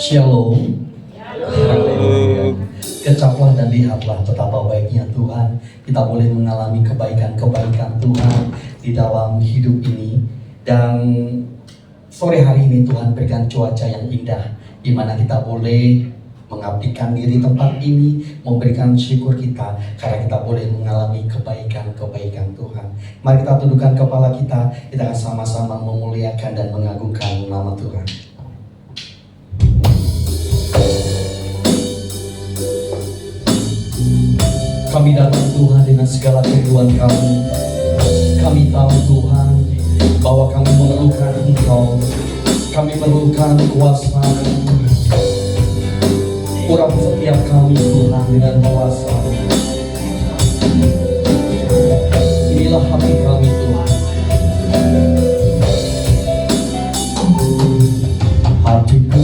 Shalom. Haleluya. Kecaplah dan lihatlah betapa baiknya Tuhan. Kita boleh mengalami kebaikan-kebaikan Tuhan di dalam hidup ini. Dan sore hari ini Tuhan berikan cuaca yang indah, di mana kita boleh mengabdikan diri tempat ini, memberikan syukur kita karena kita boleh mengalami kebaikan-kebaikan Tuhan. Mari kita tundukkan kepala kita akan sama-sama memuliakan dan mengagungkan nama Tuhan. Kami datang Tuhan dengan segala kerinduan kami. Kami tahu Tuhan bahwa kami memerlukan Engkau. Kami memerlukan kuasa. Urap setiap kami Tuhan dengan kuasa. Inilah hati kami Tuhan. Hatiku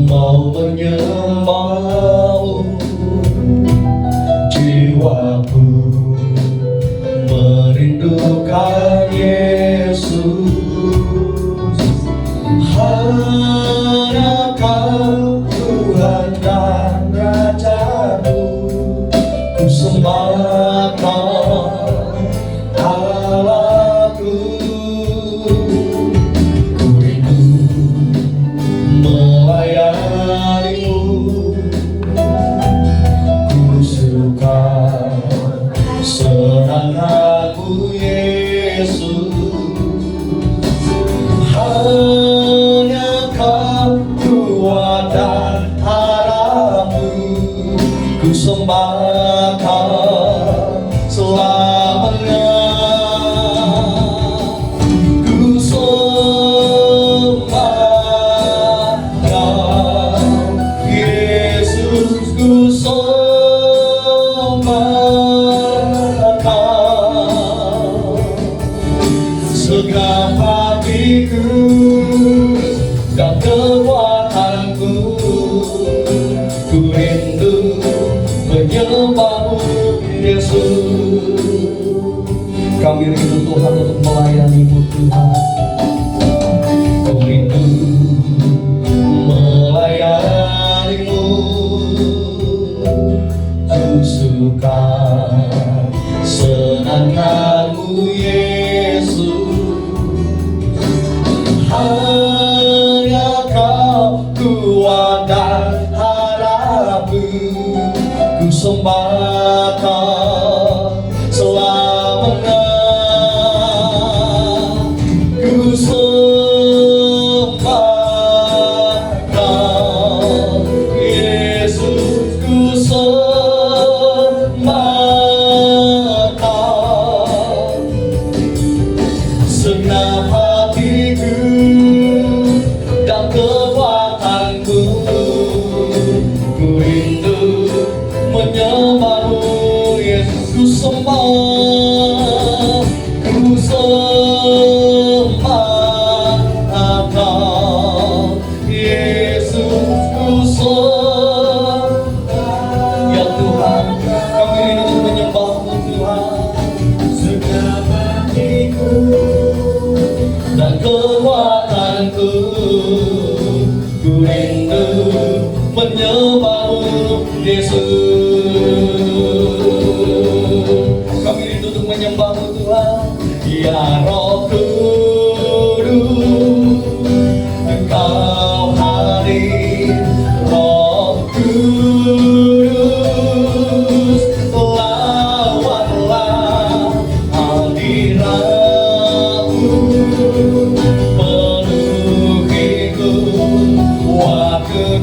mau menyembah-Mu, jiwaku merindukan Yesus. Hanya Kau Tuhan dan Raja-Ku, ku sembah Kau Allahku. Ku rindu melayani-Mu, ku suka senang aku Yesus. Hanya Kau kuat dan harapku, ku sembah Kau selamanya. Ku sembah Kau Yesus, ku sembah Kau. Segenap hatiku dan kekuatanku, ku rindu menyembah-Mu Yesus. Kami rindu Tuhan untuk melayani-Mu Tuhan. Ku rindu melayani-Mu, ku suka senang-Mu Yesus. Hanya Kau kuat dan harapku, ku sembah Kau selamanya. Ku sembah Kau Yesus, ku sembah Kau. Segenap hatiku dan kekuatanku, ku rindu menyembah-Mu Yesus. Ku sembah, ku sembah Kau Yesus, ku sembah. Ya Tuhan, kami rindu untuk menyembah-Mu Tuhan. Segenap hatiku dan kekuatanku, ku rindu menyembah-Mu Yesus. Kami rindu untuk menyembah-Mu Tuhan. Ya Roh Kudus, Engkau hadir. Roh Kudus, lawatlah hadirat-Mu, penuhiku waktu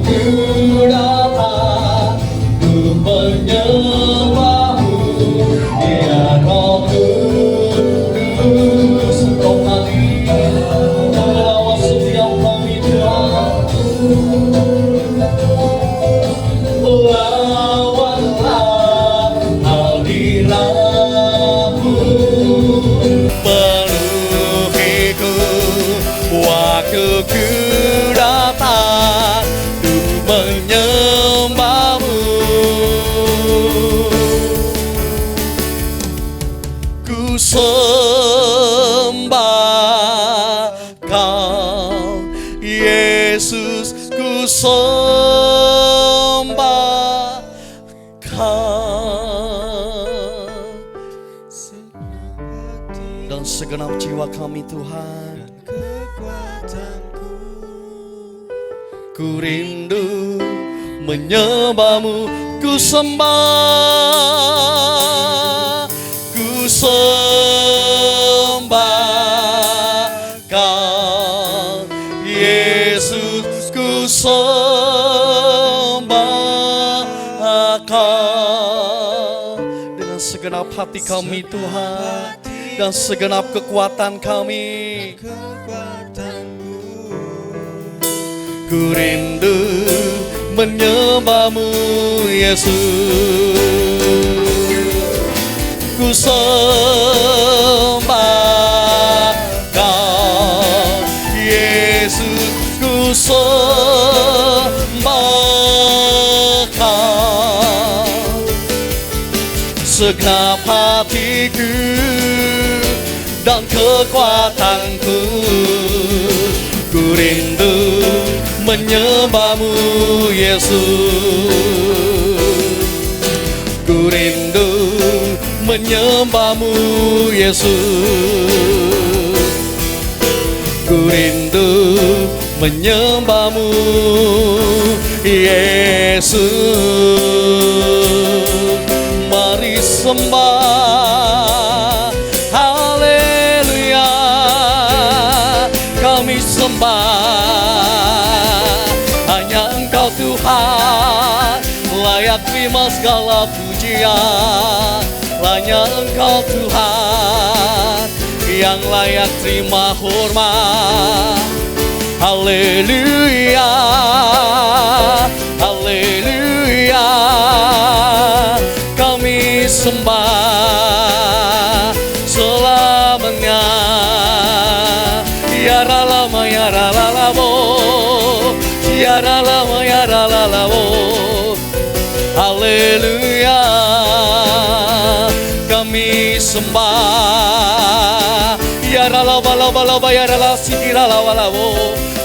datang untuk menyembah-Mu. Ya Roh Kudus, Engkau hadir melawat setiap kami Tuhan. Lawatlah hadirat-Mu, penuhiku waktu ku datang untuk menyembah-Mu. Ku sembah Kau Yesus, dan segenap jiwa kami Tuhan. Ku rindu menyembah-Mu, ku sembah, ku sembah Kau Yesus, ku sembah Kau dengan segenap hati kami Tuhan dan segenap kekuatan kami. Ku rindu menyembah-Mu Yesus, ku sembah Kau Yesus, ku sembah Kau segenap hatiku dan kekuatanku. Ku rindu menyembah-Mu Yesus, ku rindu menyembah-Mu Yesus, ku rindu menyembah-Mu Yesus. Mari sembah, haleluya, kami sembah hanya Engkau Tuhan, layak terima segala pujian. Hanya Engkau Tuhan yang layak terima hormat. Haleluya, haleluya, kami sembah selamanya. Ya ralama ya ralalamo, ya ralama ya ralalamo. Haleluya, kami sembah. Ya ralaba laba laba ya rala sidira laba labo.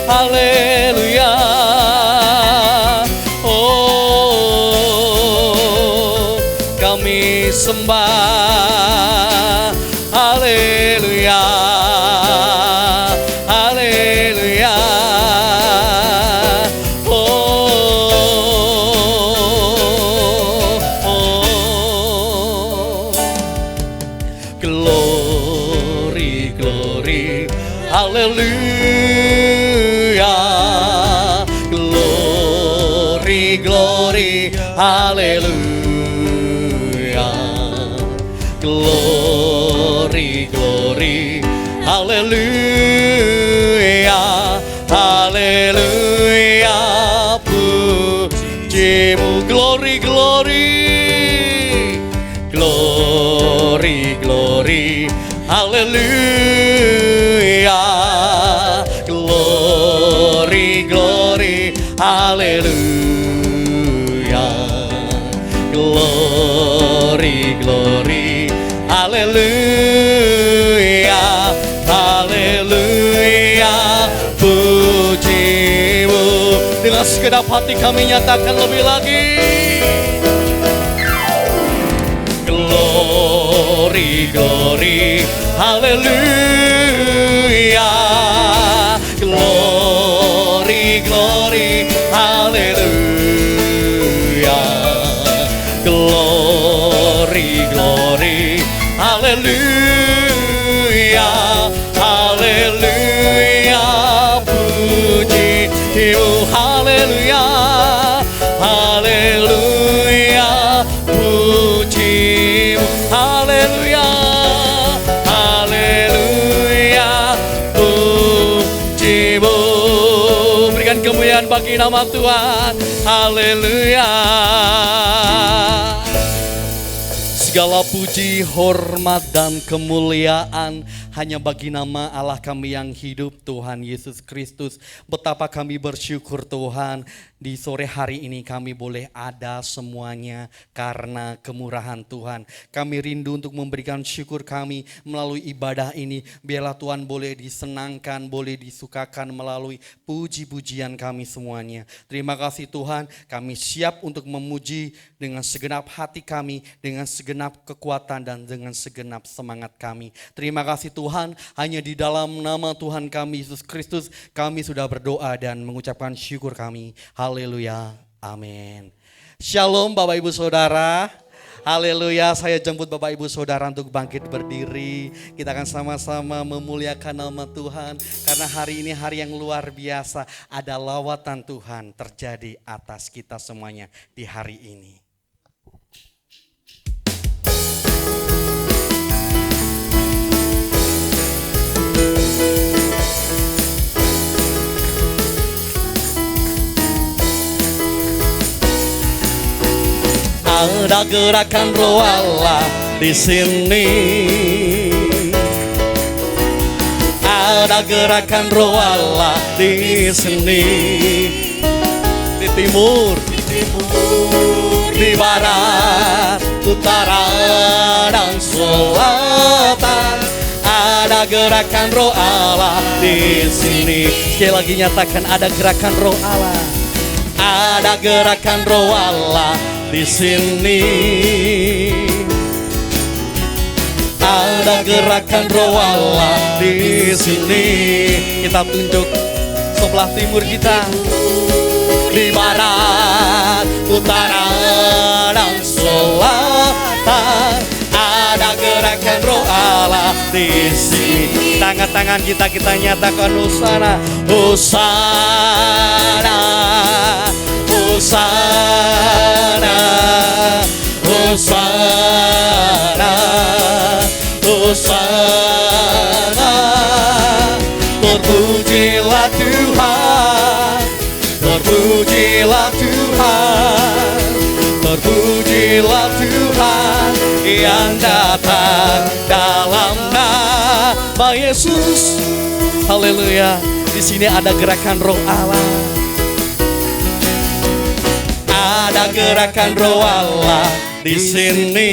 Haleluya, oh kami sembah. Haleluya, haleluya, glory, glory, hallelujah. Glory, glory, hallelujah. Glory, glory, hallelujah. Hallelujah, pujimu. Glory, glory, glory, glory, hallelujah. Glory, glory, hallelujah. Glory, glory, hallelujah. Hallelujah, pujimu. Dengan segenap hati kami nyatakan lebih lagi. Glory, glory, hallelujah. Glory, glory, hallelujah. Glory, glory, hallelujah. Hallelujah, pujimu. Hallelujah, hallelujah, pujimu. Hallelujah, hallelujah, pujimu. Berikan kemuliaan bagi nama Tuhan. Hallelujah. Segala puji, hormat, dan kemuliaan hanya bagi nama Allah kami yang hidup, Tuhan Yesus Kristus. Betapa kami bersyukur Tuhan, di sore hari ini kami boleh ada semuanya karena kemurahan Tuhan. Kami rindu untuk memberikan syukur kami melalui ibadah ini. Biarlah Tuhan boleh disenangkan, boleh disukakan melalui puji-pujian kami semuanya. Terima kasih Tuhan, kami siap untuk memuji dengan segenap hati kami, dengan segenap segenap kekuatan dan dengan segenap semangat kami. Terima kasih Tuhan, hanya di dalam nama Tuhan kami Yesus Kristus kami sudah berdoa dan mengucapkan syukur kami. Haleluya, amin. Shalom Bapak Ibu Saudara. Haleluya, saya jemput Bapak Ibu Saudara untuk bangkit berdiri. Kita akan sama-sama memuliakan nama Tuhan. Karena hari ini hari yang luar biasa. Ada lawatan Tuhan terjadi atas kita semuanya di hari ini. Ada gerakan roh Allah di sini. Ada gerakan roh Allah di sini. Di timur, di barat, utara dan selatan. Ada gerakan roh Allah di sini. Sekali lagi nyatakan ada gerakan roh Allah. Ada gerakan roh Allah di sini. Ada gerakan roh Allah di sini. Kita tunjuk sebelah timur kita, di barat, utara dan selatan. Ada gerakan roh Allah di sini. Tangan-tangan kita nyatakan Hosana, Hosana, Hosana, Hosana, Hosana. Terpujilah Tuhan, terpujilah Tuhan, terpujilah Tuhan yang datang dalam nama Yesus. Haleluya. Di sini ada gerakan roh Allah. Ada gerakan roh Allah di sini.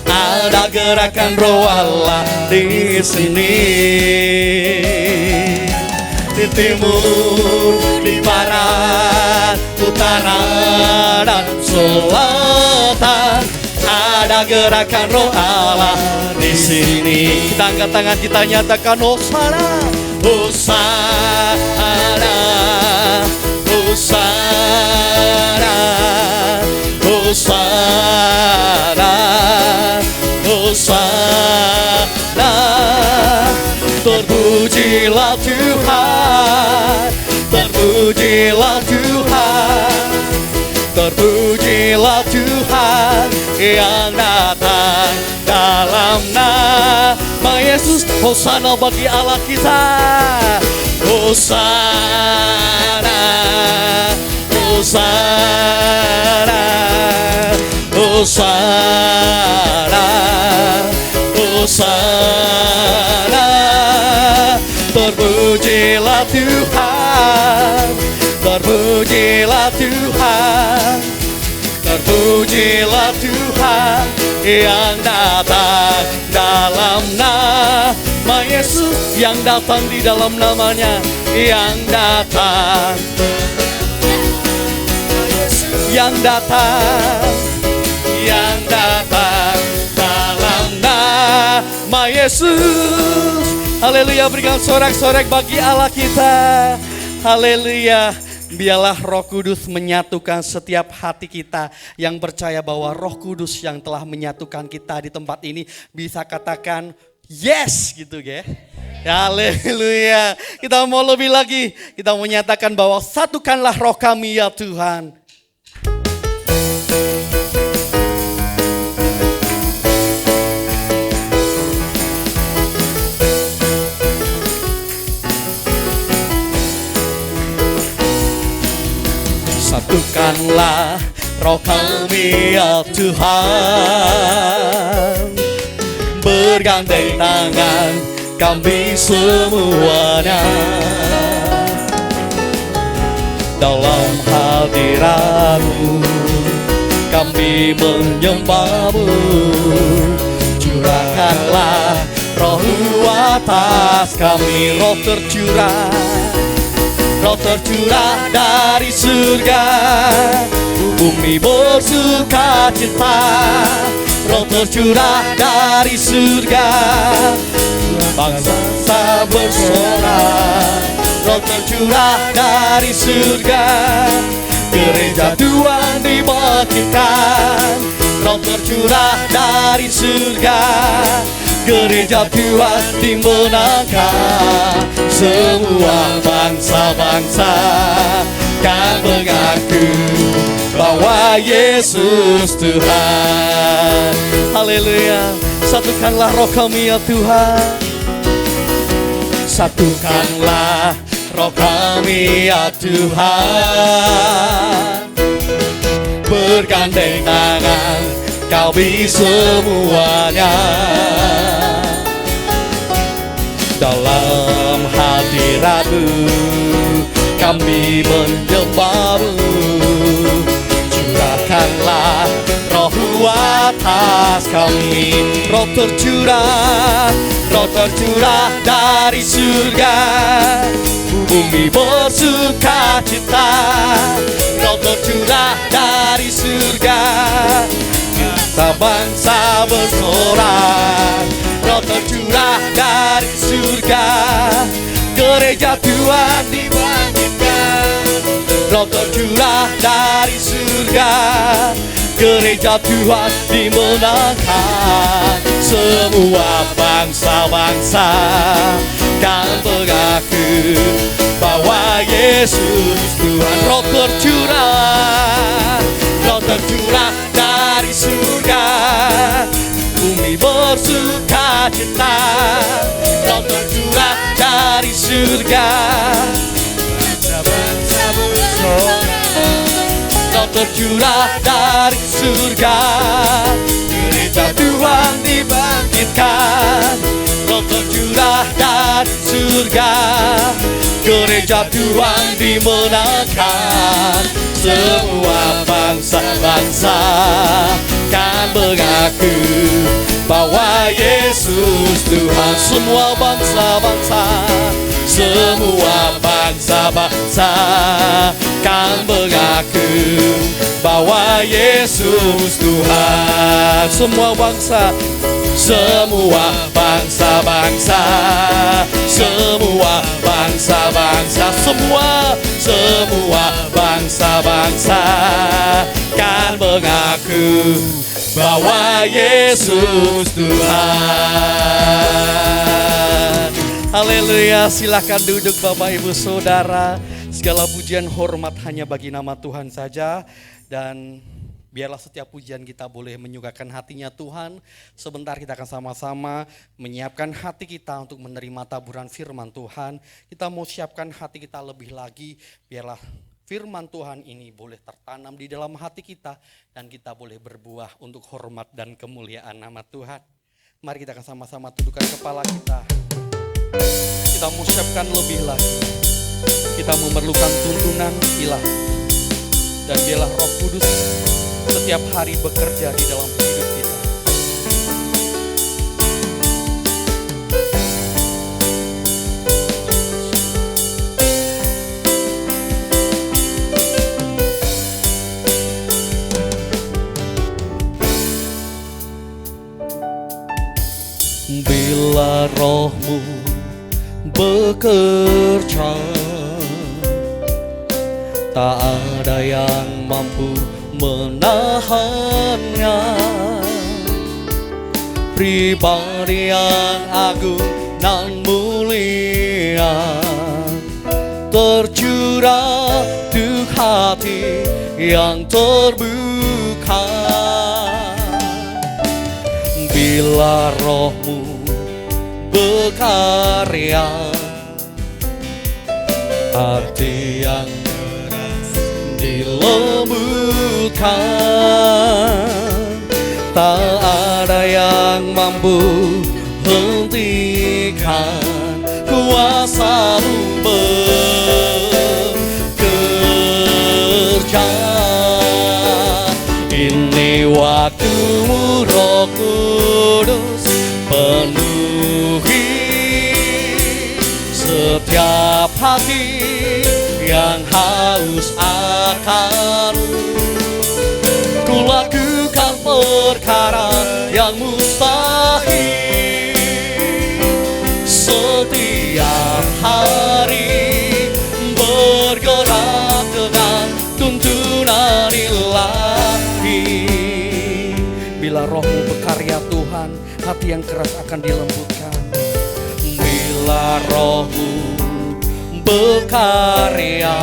Ada gerakan roh Allah di sini. Di timur, di barat, utara dan selatan. Ada gerakan roh Allah di sini. Kita angkat tangan, kita nyatakan Hosana, Hosana, Hosana, Hosana, Hosana. Terpujilah Tuhan, terpujilah Tuhan, terpujilah Tuhan yang datang dalam nama Yesus. Hosana bagi Allah kita. Hosana, Hosana, Hosana, Hosana. Terpujilah Tuhan, terpujilah Tuhan, terpujilah Tuhan yang datang dalam nama Yesus. Yang datang di dalam namanya, yang datang, yang datang, yang datang dalam nama Yesus. Haleluya, berikan sorak-sorak bagi Allah kita. Haleluya. Biarlah Roh Kudus menyatukan setiap hati kita. Yang percaya bahwa Roh Kudus yang telah menyatukan kita di tempat ini bisa katakan yes gitu ya. Haleluya. Kita mau lebih lagi. Kita menyatakan bahwa satukanlah roh kami ya Tuhan. Satukanlah roh kami ya Tuhan. Bergandeng tangan kami semuanya dalam hadirat-Mu. Kami menyembah-Mu. Curahkanlah roh-Mu atas kami. Roh tercurah, Roh tercurah dari surga, bumi bersuka cita. Roh tercurah dari surga, bangsa bersorak. Roh tercurah dari surga, gereja Tuhan dibangkitkan. Roh tercurah dari surga, gereja Tuhan dimenangkan. Semua bangsa-bangsa kan mengaku bahwa Yesus Tuhan. Haleluya. Satukanlah roh kami ya Tuhan. Satukanlah roh kami ya Tuhan. Bergandeng tangan kau bisa semuanya. Dalam hadirat-Mu kami menyembah-Mu. Curahkanlah roh-Mu atas kami. Roh tercurah dari surga, bumi bersuka cita. Roh tercurah dari surga, bangsa bersorak. Roh tercurah dari surga, gereja Tuhan dibangkitkan. Roh tercurah dari surga, gereja Tuhan dimenangkan. Semua bangsa-bangsa kan mengaku bahwa Yesus Tuhan. Roh tercurah dari surga, bumi bersuka cita. Roh tercurah dari surga, bangsa bersorak. Roh tercurah dari surga, gereja Tuhan dibangkitkan. Roh tercurah dari surga, gereja Tuhan dimenangkan. Semua bangsa-bangsa kan mengaku bahwa Yesus Tuhan. Semua bangsa-bangsa kan mengaku bahwa Yesus Tuhan. Semua bangsa-bangsa, semua bangsa-bangsa kan mengaku bahwa Yesus Tuhan. Haleluya. Silakan duduk Bapak Ibu Saudara. Segala pujian hormat hanya bagi nama Tuhan saja. Dan biarlah setiap pujian kita boleh menyukakan hatinya Tuhan. Sebentar kita akan sama-sama menyiapkan hati kita untuk menerima taburan firman Tuhan. Kita mau siapkan hati kita lebih lagi. Biarlah firman Tuhan ini boleh tertanam di dalam hati kita. Dan kita boleh berbuah untuk hormat dan kemuliaan nama Tuhan. Mari kita akan sama-sama tundukkan kepala kita. Kita mau siapkan lebih lagi. Kita memerlukan tuntunan ilahi. Dan biarlah Roh Kudus setiap hari bekerja di dalam hidup kita. Bila Roh-Mu bekerja, tak ada yang mampu menahannya. Pribadi yang agung dan mulia, tercurah di hati yang terbuka. Bila Roh-Mu berkarya, hati yang keras dilembutkan. Tak ada yang mampu hentikan kuasa-Mu bekerja. Ini waktu-Mu Roh Kudus, penuhi setiap hati yang haus akan-Mu. Ku lakukan perkara yang mustahil setiap hari, bergerak dengan tuntunan ilahi. Bila Roh-Mu berkarya Tuhan, hati yang keras akan dilembutkan. Bila Roh-Mu berkarya,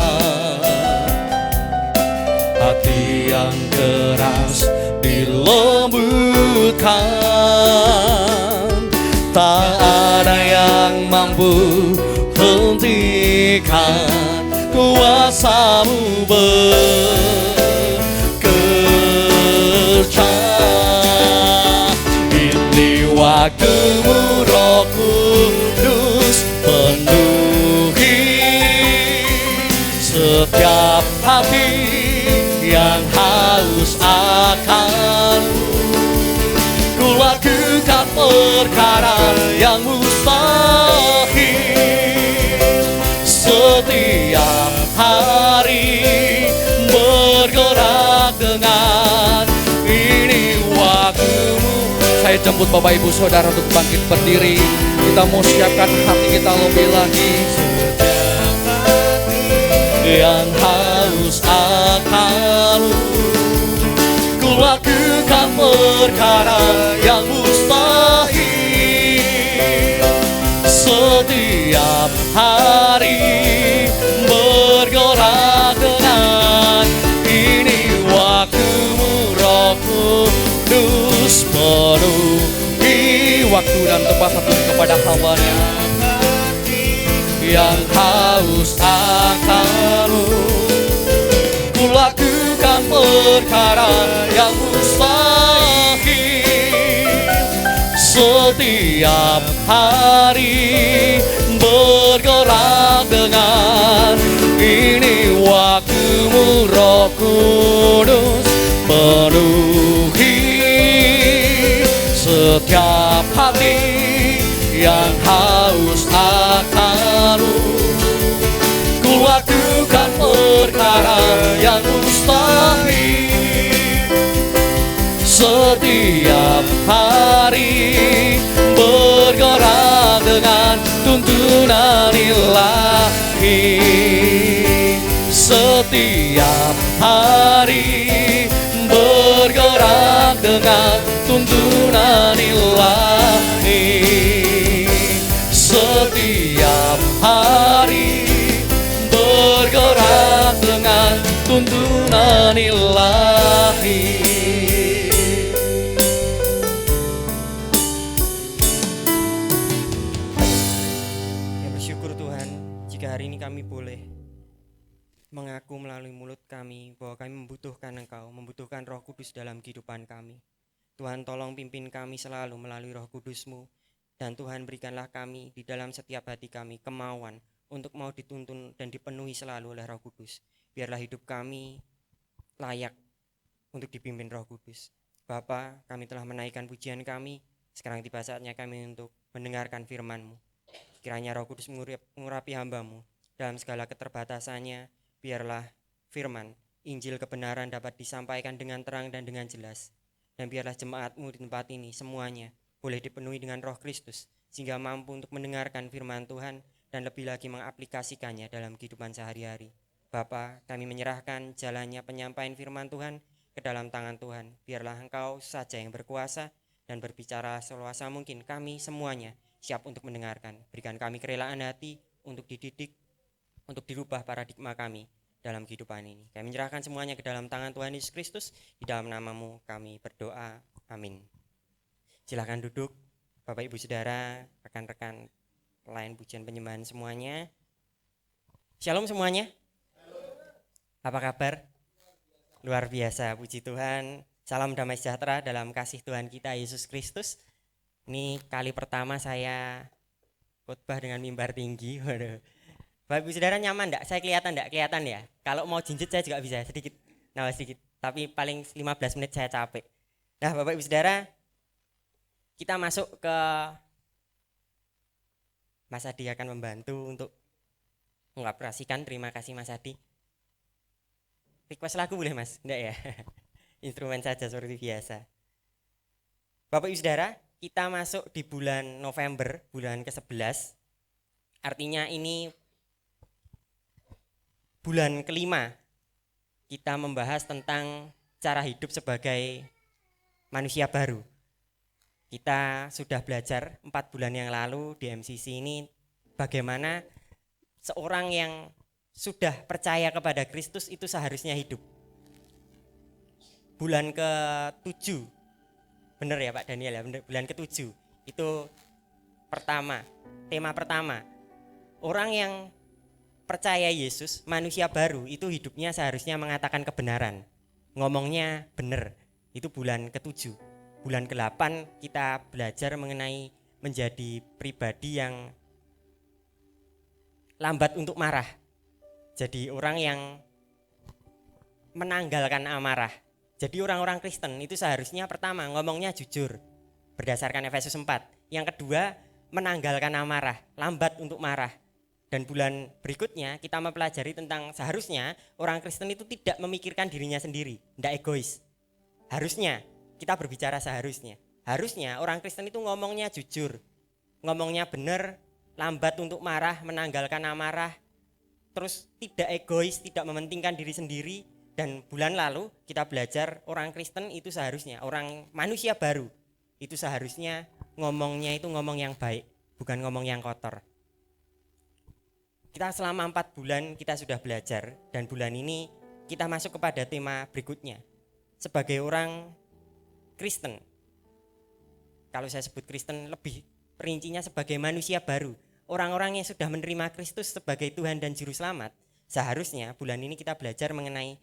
hati yang keras dilembutkan. Tak ada yang mampu hentikan kuasa-Mu bekerja. Ini waktu-Mu Roh Kudus, penuhi setiap hati yang haus akan-Mu. Ku lakukan perkara yang mustahil setiap hari, bergerak dengan ini waktu-Mu. Saya jemput Bapak Ibu Saudara untuk bangkit berdiri. Kita mau siapkan hati kita lebih lagi. Yang haus akan-Mu, ku lakukan perkara yang mustahil setiap hari, bergerak dengan ini waktu-Mu Roh Kudus, penuhi waktu dan tempat satu kepada hamba-Nya yang haus akan-Mu. Ku lakukan perkara yang mustahil setiap hari, bergerak dengan ini waktu-Mu Roh Kudus, penuhi setiap hati yang haus akan-Mu. Ku lakukan perkara yang mustahil setiap hari, bergerak dengan tuntunan ilahi. Setiap hari, bergerak dengan tuntunan ilahi. Setiap hari, bergerak dengan tuntunan ilahi. Ya, bersyukur Tuhan jika hari ini kami boleh mengaku melalui mulut kami bahwa kami membutuhkan Engkau, membutuhkan Roh Kudus dalam kehidupan kami. Tuhan, tolong pimpin kami selalu melalui Roh Kudus-Mu. Dan Tuhan, berikanlah kami di dalam setiap hati kami kemauan untuk mau dituntun dan dipenuhi selalu oleh Roh Kudus. Biarlah hidup kami layak untuk dipimpin Roh Kudus. Bapa, kami telah menaikkan pujian kami. Sekarang tiba saatnya kami untuk mendengarkan firman-Mu. Kiranya Roh Kudus mengurapi hamba-Mu dalam segala keterbatasannya. Biarlah firman, Injil kebenaran dapat disampaikan dengan terang dan dengan jelas. Dan biarlah jemaat-Mu di tempat ini semuanya boleh dipenuhi dengan Roh Kristus, sehingga mampu untuk mendengarkan firman Tuhan dan lebih lagi mengaplikasikannya dalam kehidupan sehari-hari. Bapa, kami menyerahkan jalannya penyampaian firman Tuhan ke dalam tangan Tuhan. Biarlah Engkau saja yang berkuasa dan berbicara seluasa mungkin. Kami semuanya siap untuk mendengarkan. Berikan kami kerelaan hati untuk dididik, untuk dirubah paradigma kami dalam kehidupan ini. Kami menyerahkan semuanya ke dalam tangan Tuhan Yesus Kristus. Di dalam nama-Mu kami berdoa. Amin. Silakan duduk, Bapak Ibu Saudara, rekan-rekan pelayan pujian penyembahan semuanya. Shalom semuanya. Apa kabar? Luar biasa, puji Tuhan. Salam damai sejahtera dalam kasih Tuhan kita Yesus Kristus. Ini kali pertama saya khotbah dengan mimbar tinggi. Waduh. Bapak Ibu Saudara nyaman enggak? Saya kelihatan enggak? Kelihatan ya? Kalau mau jinjit saya juga bisa sedikit. Nah, sedikit. Tapi paling 15 menit saya capek. Nah, Bapak Ibu Saudara, kita masuk ke Mas Adi akan membantu untuk mengoperasikan. Terima kasih Mas Adi. Request lagu boleh Mas? Enggak ya? Instrumen saja seperti biasa. Bapak Ibu Saudara, kita masuk di bulan November, bulan ke-11. Artinya ini bulan kelima kita membahas tentang cara hidup sebagai manusia baru. Kita sudah belajar 4 bulan yang lalu di MCC ini bagaimana seorang yang sudah percaya kepada Kristus itu seharusnya hidup. Bulan ke-7, benar ya Pak Daniel ya, benar, bulan ke-7 itu tema pertama, orang yang percaya Yesus, manusia baru, itu hidupnya seharusnya mengatakan kebenaran, ngomongnya benar. Itu bulan ke-7. Bulan ke-8 kita belajar mengenai menjadi pribadi yang lambat untuk marah. Jadi orang yang menanggalkan amarah. Jadi orang-orang Kristen itu seharusnya pertama ngomongnya jujur berdasarkan Efesus 4. Yang kedua menanggalkan amarah, lambat untuk marah. Dan bulan berikutnya kita mempelajari tentang seharusnya orang Kristen itu tidak memikirkan dirinya sendiri, tidak egois. Harusnya, kita berbicara seharusnya. Harusnya orang Kristen itu ngomongnya jujur, ngomongnya benar, lambat untuk marah, menanggalkan amarah, terus tidak egois, tidak mementingkan diri sendiri. Dan bulan lalu kita belajar orang Kristen itu seharusnya, orang manusia baru, itu seharusnya ngomongnya itu ngomong yang baik, bukan ngomong yang kotor. Kita selama 4 bulan kita sudah belajar, dan bulan ini kita masuk kepada tema berikutnya. Sebagai orang Kristen, kalau saya sebut Kristen lebih perincinya sebagai manusia baru, orang-orang yang sudah menerima Kristus sebagai Tuhan dan Juru Selamat, seharusnya bulan ini kita belajar mengenai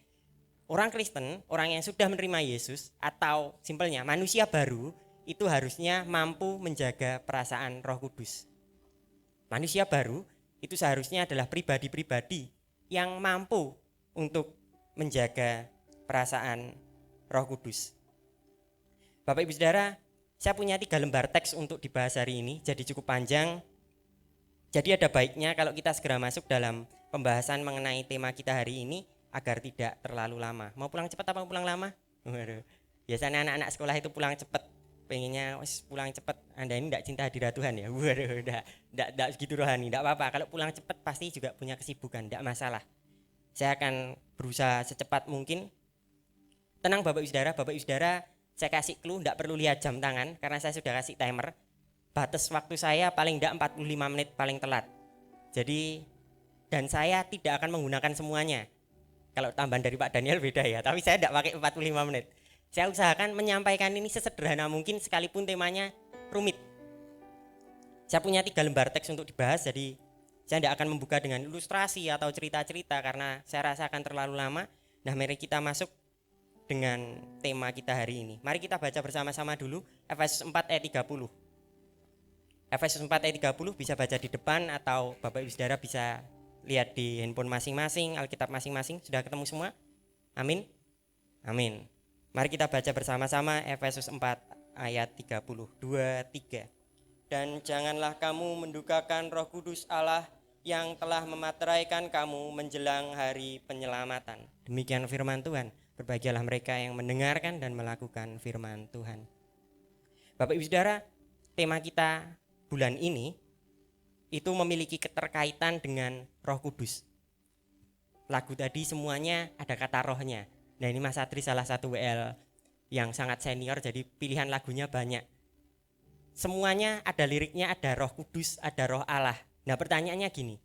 orang Kristen, orang yang sudah menerima Yesus, atau simpelnya manusia baru, itu harusnya mampu menjaga perasaan Roh Kudus. Manusia baru itu seharusnya adalah pribadi-pribadi yang mampu untuk menjaga perasaan Roh Kudus. Bapak Ibu Saudara, saya punya 3 lembar teks untuk dibahas hari ini, jadi cukup panjang. Jadi ada baiknya kalau kita segera masuk dalam pembahasan mengenai tema kita hari ini agar tidak terlalu lama. Mau pulang cepat apa pulang lama? Waduh, biasanya anak-anak sekolah itu pulang cepat. Pengennya pulang cepat. Anda ini tidak cinta hadirat Tuhan ya? Waduh, tidak segitu rohani. Tidak apa-apa, kalau pulang cepat pasti juga punya kesibukan, tidak masalah. Saya akan berusaha secepat mungkin. Tenang Bapak Ibu Saudara, saya kasih clue, tidak perlu lihat jam tangan karena saya sudah kasih timer. Batas waktu saya paling tidak 45 menit paling telat. Jadi, dan saya tidak akan menggunakan semuanya. Kalau tambahan dari Pak Daniel beda ya, tapi saya tidak pakai 45 menit. Saya usahakan menyampaikan ini sesederhana mungkin sekalipun temanya rumit. Saya punya 3 lembar teks untuk dibahas, jadi saya tidak akan membuka dengan ilustrasi atau cerita-cerita karena saya rasa akan terlalu lama. Nah, mari kita masuk dengan tema kita hari ini. Mari kita baca bersama-sama dulu Efesus 4 ayat 30. Efesus 4 ayat 30 bisa baca di depan atau Bapak Ibu Saudara bisa lihat di handphone masing-masing, Alkitab masing-masing. Sudah ketemu semua? Amin. Amin. Mari kita baca bersama-sama Efesus 4 ayat 30. 2, 3. Dan janganlah kamu mendukakan Roh Kudus Allah yang telah memateraikan kamu menjelang hari penyelamatan. Demikian firman Tuhan. Berbahagialah mereka yang mendengarkan dan melakukan firman Tuhan. Bapak Ibu Saudara, tema kita bulan ini itu memiliki keterkaitan dengan Roh Kudus. Lagu tadi semuanya ada kata rohnya. Nah, ini Mas Adri salah satu WL yang sangat senior, jadi pilihan lagunya banyak. Semuanya ada liriknya, ada Roh Kudus, ada Roh Allah. Nah, pertanyaannya gini.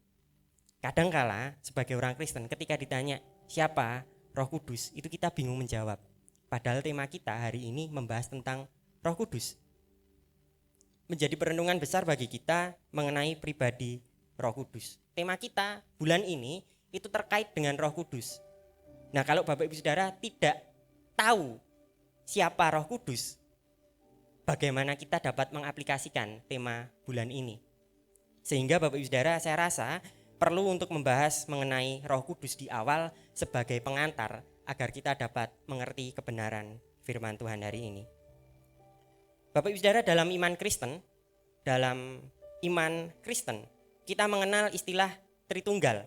Kadangkala sebagai orang Kristen ketika ditanya siapa Roh Kudus, itu kita bingung menjawab. Padahal tema kita hari ini membahas tentang Roh Kudus. Menjadi perenungan besar bagi kita mengenai pribadi Roh Kudus. Tema kita bulan ini itu terkait dengan Roh Kudus. Nah, kalau Bapak Ibu Saudara tidak tahu siapa Roh Kudus, bagaimana kita dapat mengaplikasikan tema bulan ini? Sehingga Bapak Ibu Saudara, saya rasa perlu untuk membahas mengenai Roh Kudus di awal sebagai pengantar agar kita dapat mengerti kebenaran firman Tuhan hari ini. Bapak Ibu Saudara, dalam iman Kristen, kita mengenal istilah Tritunggal.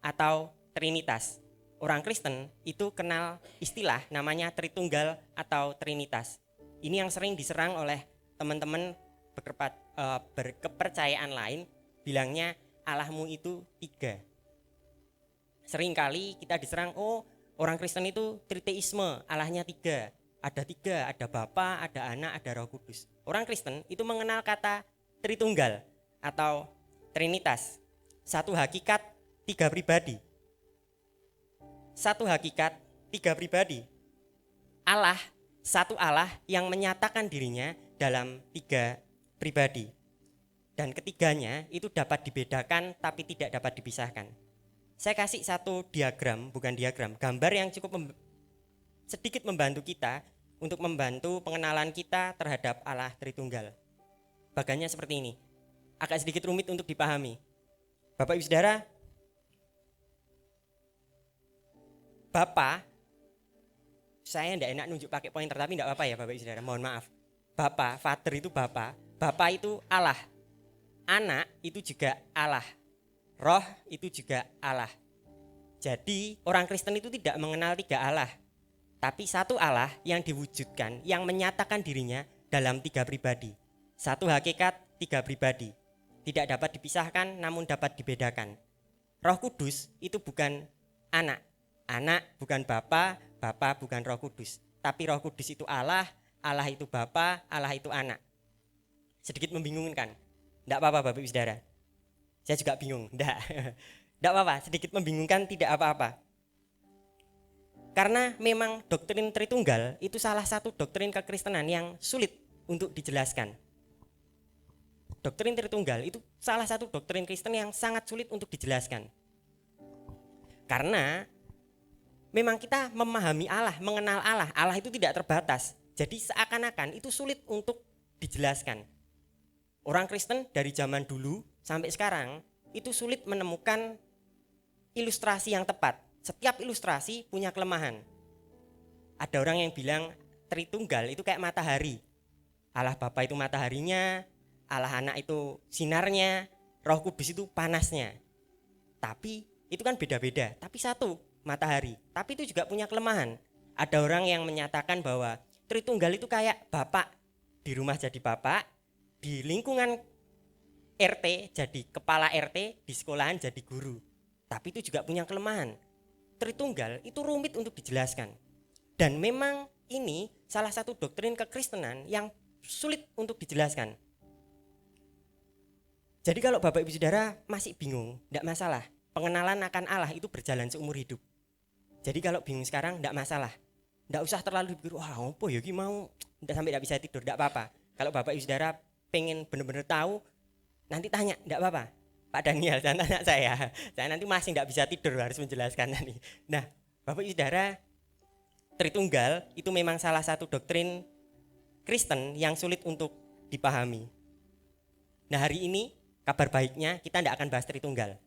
atau Trinitas. Orang Kristen itu kenal istilah namanya Tritunggal atau Trinitas. Ini yang sering diserang oleh teman-teman berkepercayaan lain, bilangnya Allahmu itu 3. Seringkali kita diserang, oh orang Kristen itu triteisme, Allahnya 3. Ada 3, ada Bapa, ada Anak, ada Roh Kudus. Orang Kristen itu mengenal kata Tritunggal atau Trinitas. Satu hakikat, 3 pribadi. Satu hakikat, 3 pribadi. Allah, satu Allah yang menyatakan dirinya dalam 3 pribadi. Dan ketiganya itu dapat dibedakan tapi tidak dapat dipisahkan. Saya kasih satu diagram, bukan diagram, gambar yang cukup sedikit membantu kita untuk membantu pengenalan kita terhadap Allah Tritunggal. Bagannya seperti ini. Agak sedikit rumit untuk dipahami. Bapak Ibu Saudara, Bapa, saya tidak enak nunjuk pakai pointer tapi tidak apa-apa ya Bapak Ibu Saudara, mohon maaf. Bapa, Father itu Bapa, Bapa itu Allah. Anak itu juga Allah. Roh itu juga Allah. Jadi orang Kristen itu tidak mengenal 3 Allah, tapi satu Allah yang diwujudkan, yang menyatakan dirinya dalam 3 pribadi. Satu hakikat, 3 pribadi. Tidak dapat dipisahkan namun dapat dibedakan. Roh Kudus itu bukan anak. Anak bukan Bapa, Bapa bukan Roh Kudus. Tapi Roh Kudus itu Allah, Allah itu Bapa, Allah itu Anak. Sedikit membingungkan. Tidak apa-apa Bapak Ibu Saudara. Saya juga bingung. Tidak apa-apa, sedikit membingungkan, tidak apa-apa. Karena memang doktrin Tritunggal itu salah satu doktrin kekristenan yang sulit untuk dijelaskan. Doktrin Tritunggal itu salah satu doktrin Kristen yang sangat sulit untuk dijelaskan. Karena memang kita memahami Allah, mengenal Allah, Allah itu tidak terbatas. Jadi seakan-akan itu sulit untuk dijelaskan. Orang Kristen dari zaman dulu sampai sekarang itu sulit menemukan ilustrasi yang tepat. Setiap ilustrasi punya kelemahan. Ada orang yang bilang Tritunggal itu kayak matahari. Allah Bapa itu mataharinya, Allah Anak itu sinarnya, Roh Kudus itu panasnya. Tapi itu kan beda-beda, tapi satu matahari. Tapi itu juga punya kelemahan. Ada orang yang menyatakan bahwa Tritunggal itu kayak bapak, di rumah jadi bapak, di lingkungan RT jadi kepala RT, di sekolahan jadi guru. Tapi itu juga punya kelemahan. Tritunggal itu rumit untuk dijelaskan. Dan memang ini salah satu doktrin kekristenan yang sulit untuk dijelaskan. Jadi kalau Bapak Ibu Saudara masih bingung, tidak masalah. Pengenalan akan Allah itu berjalan seumur hidup. Jadi kalau bingung sekarang tidak masalah. Tidak usah terlalu dipikir, wah apa ya ini mau sampai tidak bisa tidur, tidak apa-apa. Kalau Bapak Ibu Saudara pengen benar-benar tahu, nanti tanya, tidak apa-apa. Pak Daniel, jangan tanya saya nanti masih tidak bisa tidur harus menjelaskan nanti. Nah, Bapak Ibu Saudara, Tritunggal itu memang salah satu doktrin Kristen yang sulit untuk dipahami. Nah hari ini kabar baiknya kita tidak akan bahas Tritunggal.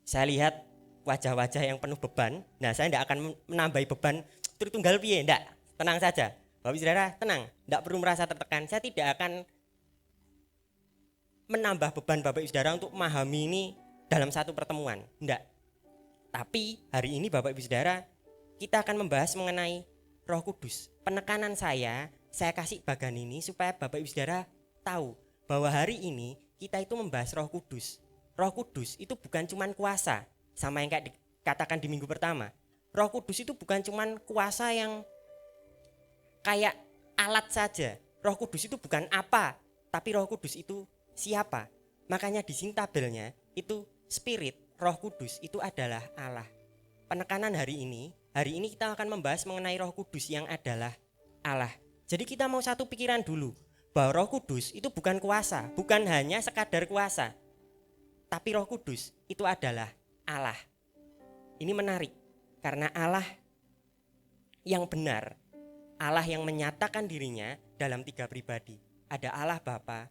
Saya lihat wajah-wajah yang penuh beban. Nah saya tidak akan menambahi beban Tritunggal piye, tidak. Tenang saja, Bapak Ibu Saudara tenang, tidak perlu merasa tertekan. Saya tidak akan menambah beban Bapak Ibu Saudara untuk memahami ini dalam satu pertemuan, tidak. Tapi hari ini Bapak Ibu Saudara kita akan membahas mengenai Roh Kudus. Penekanan saya kasih bagian ini supaya Bapak Ibu Saudara tahu bahwa hari ini kita itu membahas Roh Kudus. Roh Kudus itu bukan cuman kuasa, sama yang kayak dikatakan di minggu pertama. Roh Kudus itu bukan cuman kuasa yang kayak alat saja. Roh Kudus itu bukan apa, tapi Roh Kudus itu siapa? Makanya di sini tabelnya itu Spirit, Roh Kudus itu adalah Allah. Penekanan hari ini kita akan membahas mengenai Roh Kudus yang adalah Allah. Jadi kita mau satu pikiran dulu bahwa Roh Kudus itu bukan kuasa, bukan hanya sekadar kuasa. Tapi Roh Kudus itu adalah Allah. Ini menarik karena Allah yang benar, Allah yang menyatakan dirinya dalam 3 pribadi. Ada Allah Bapa,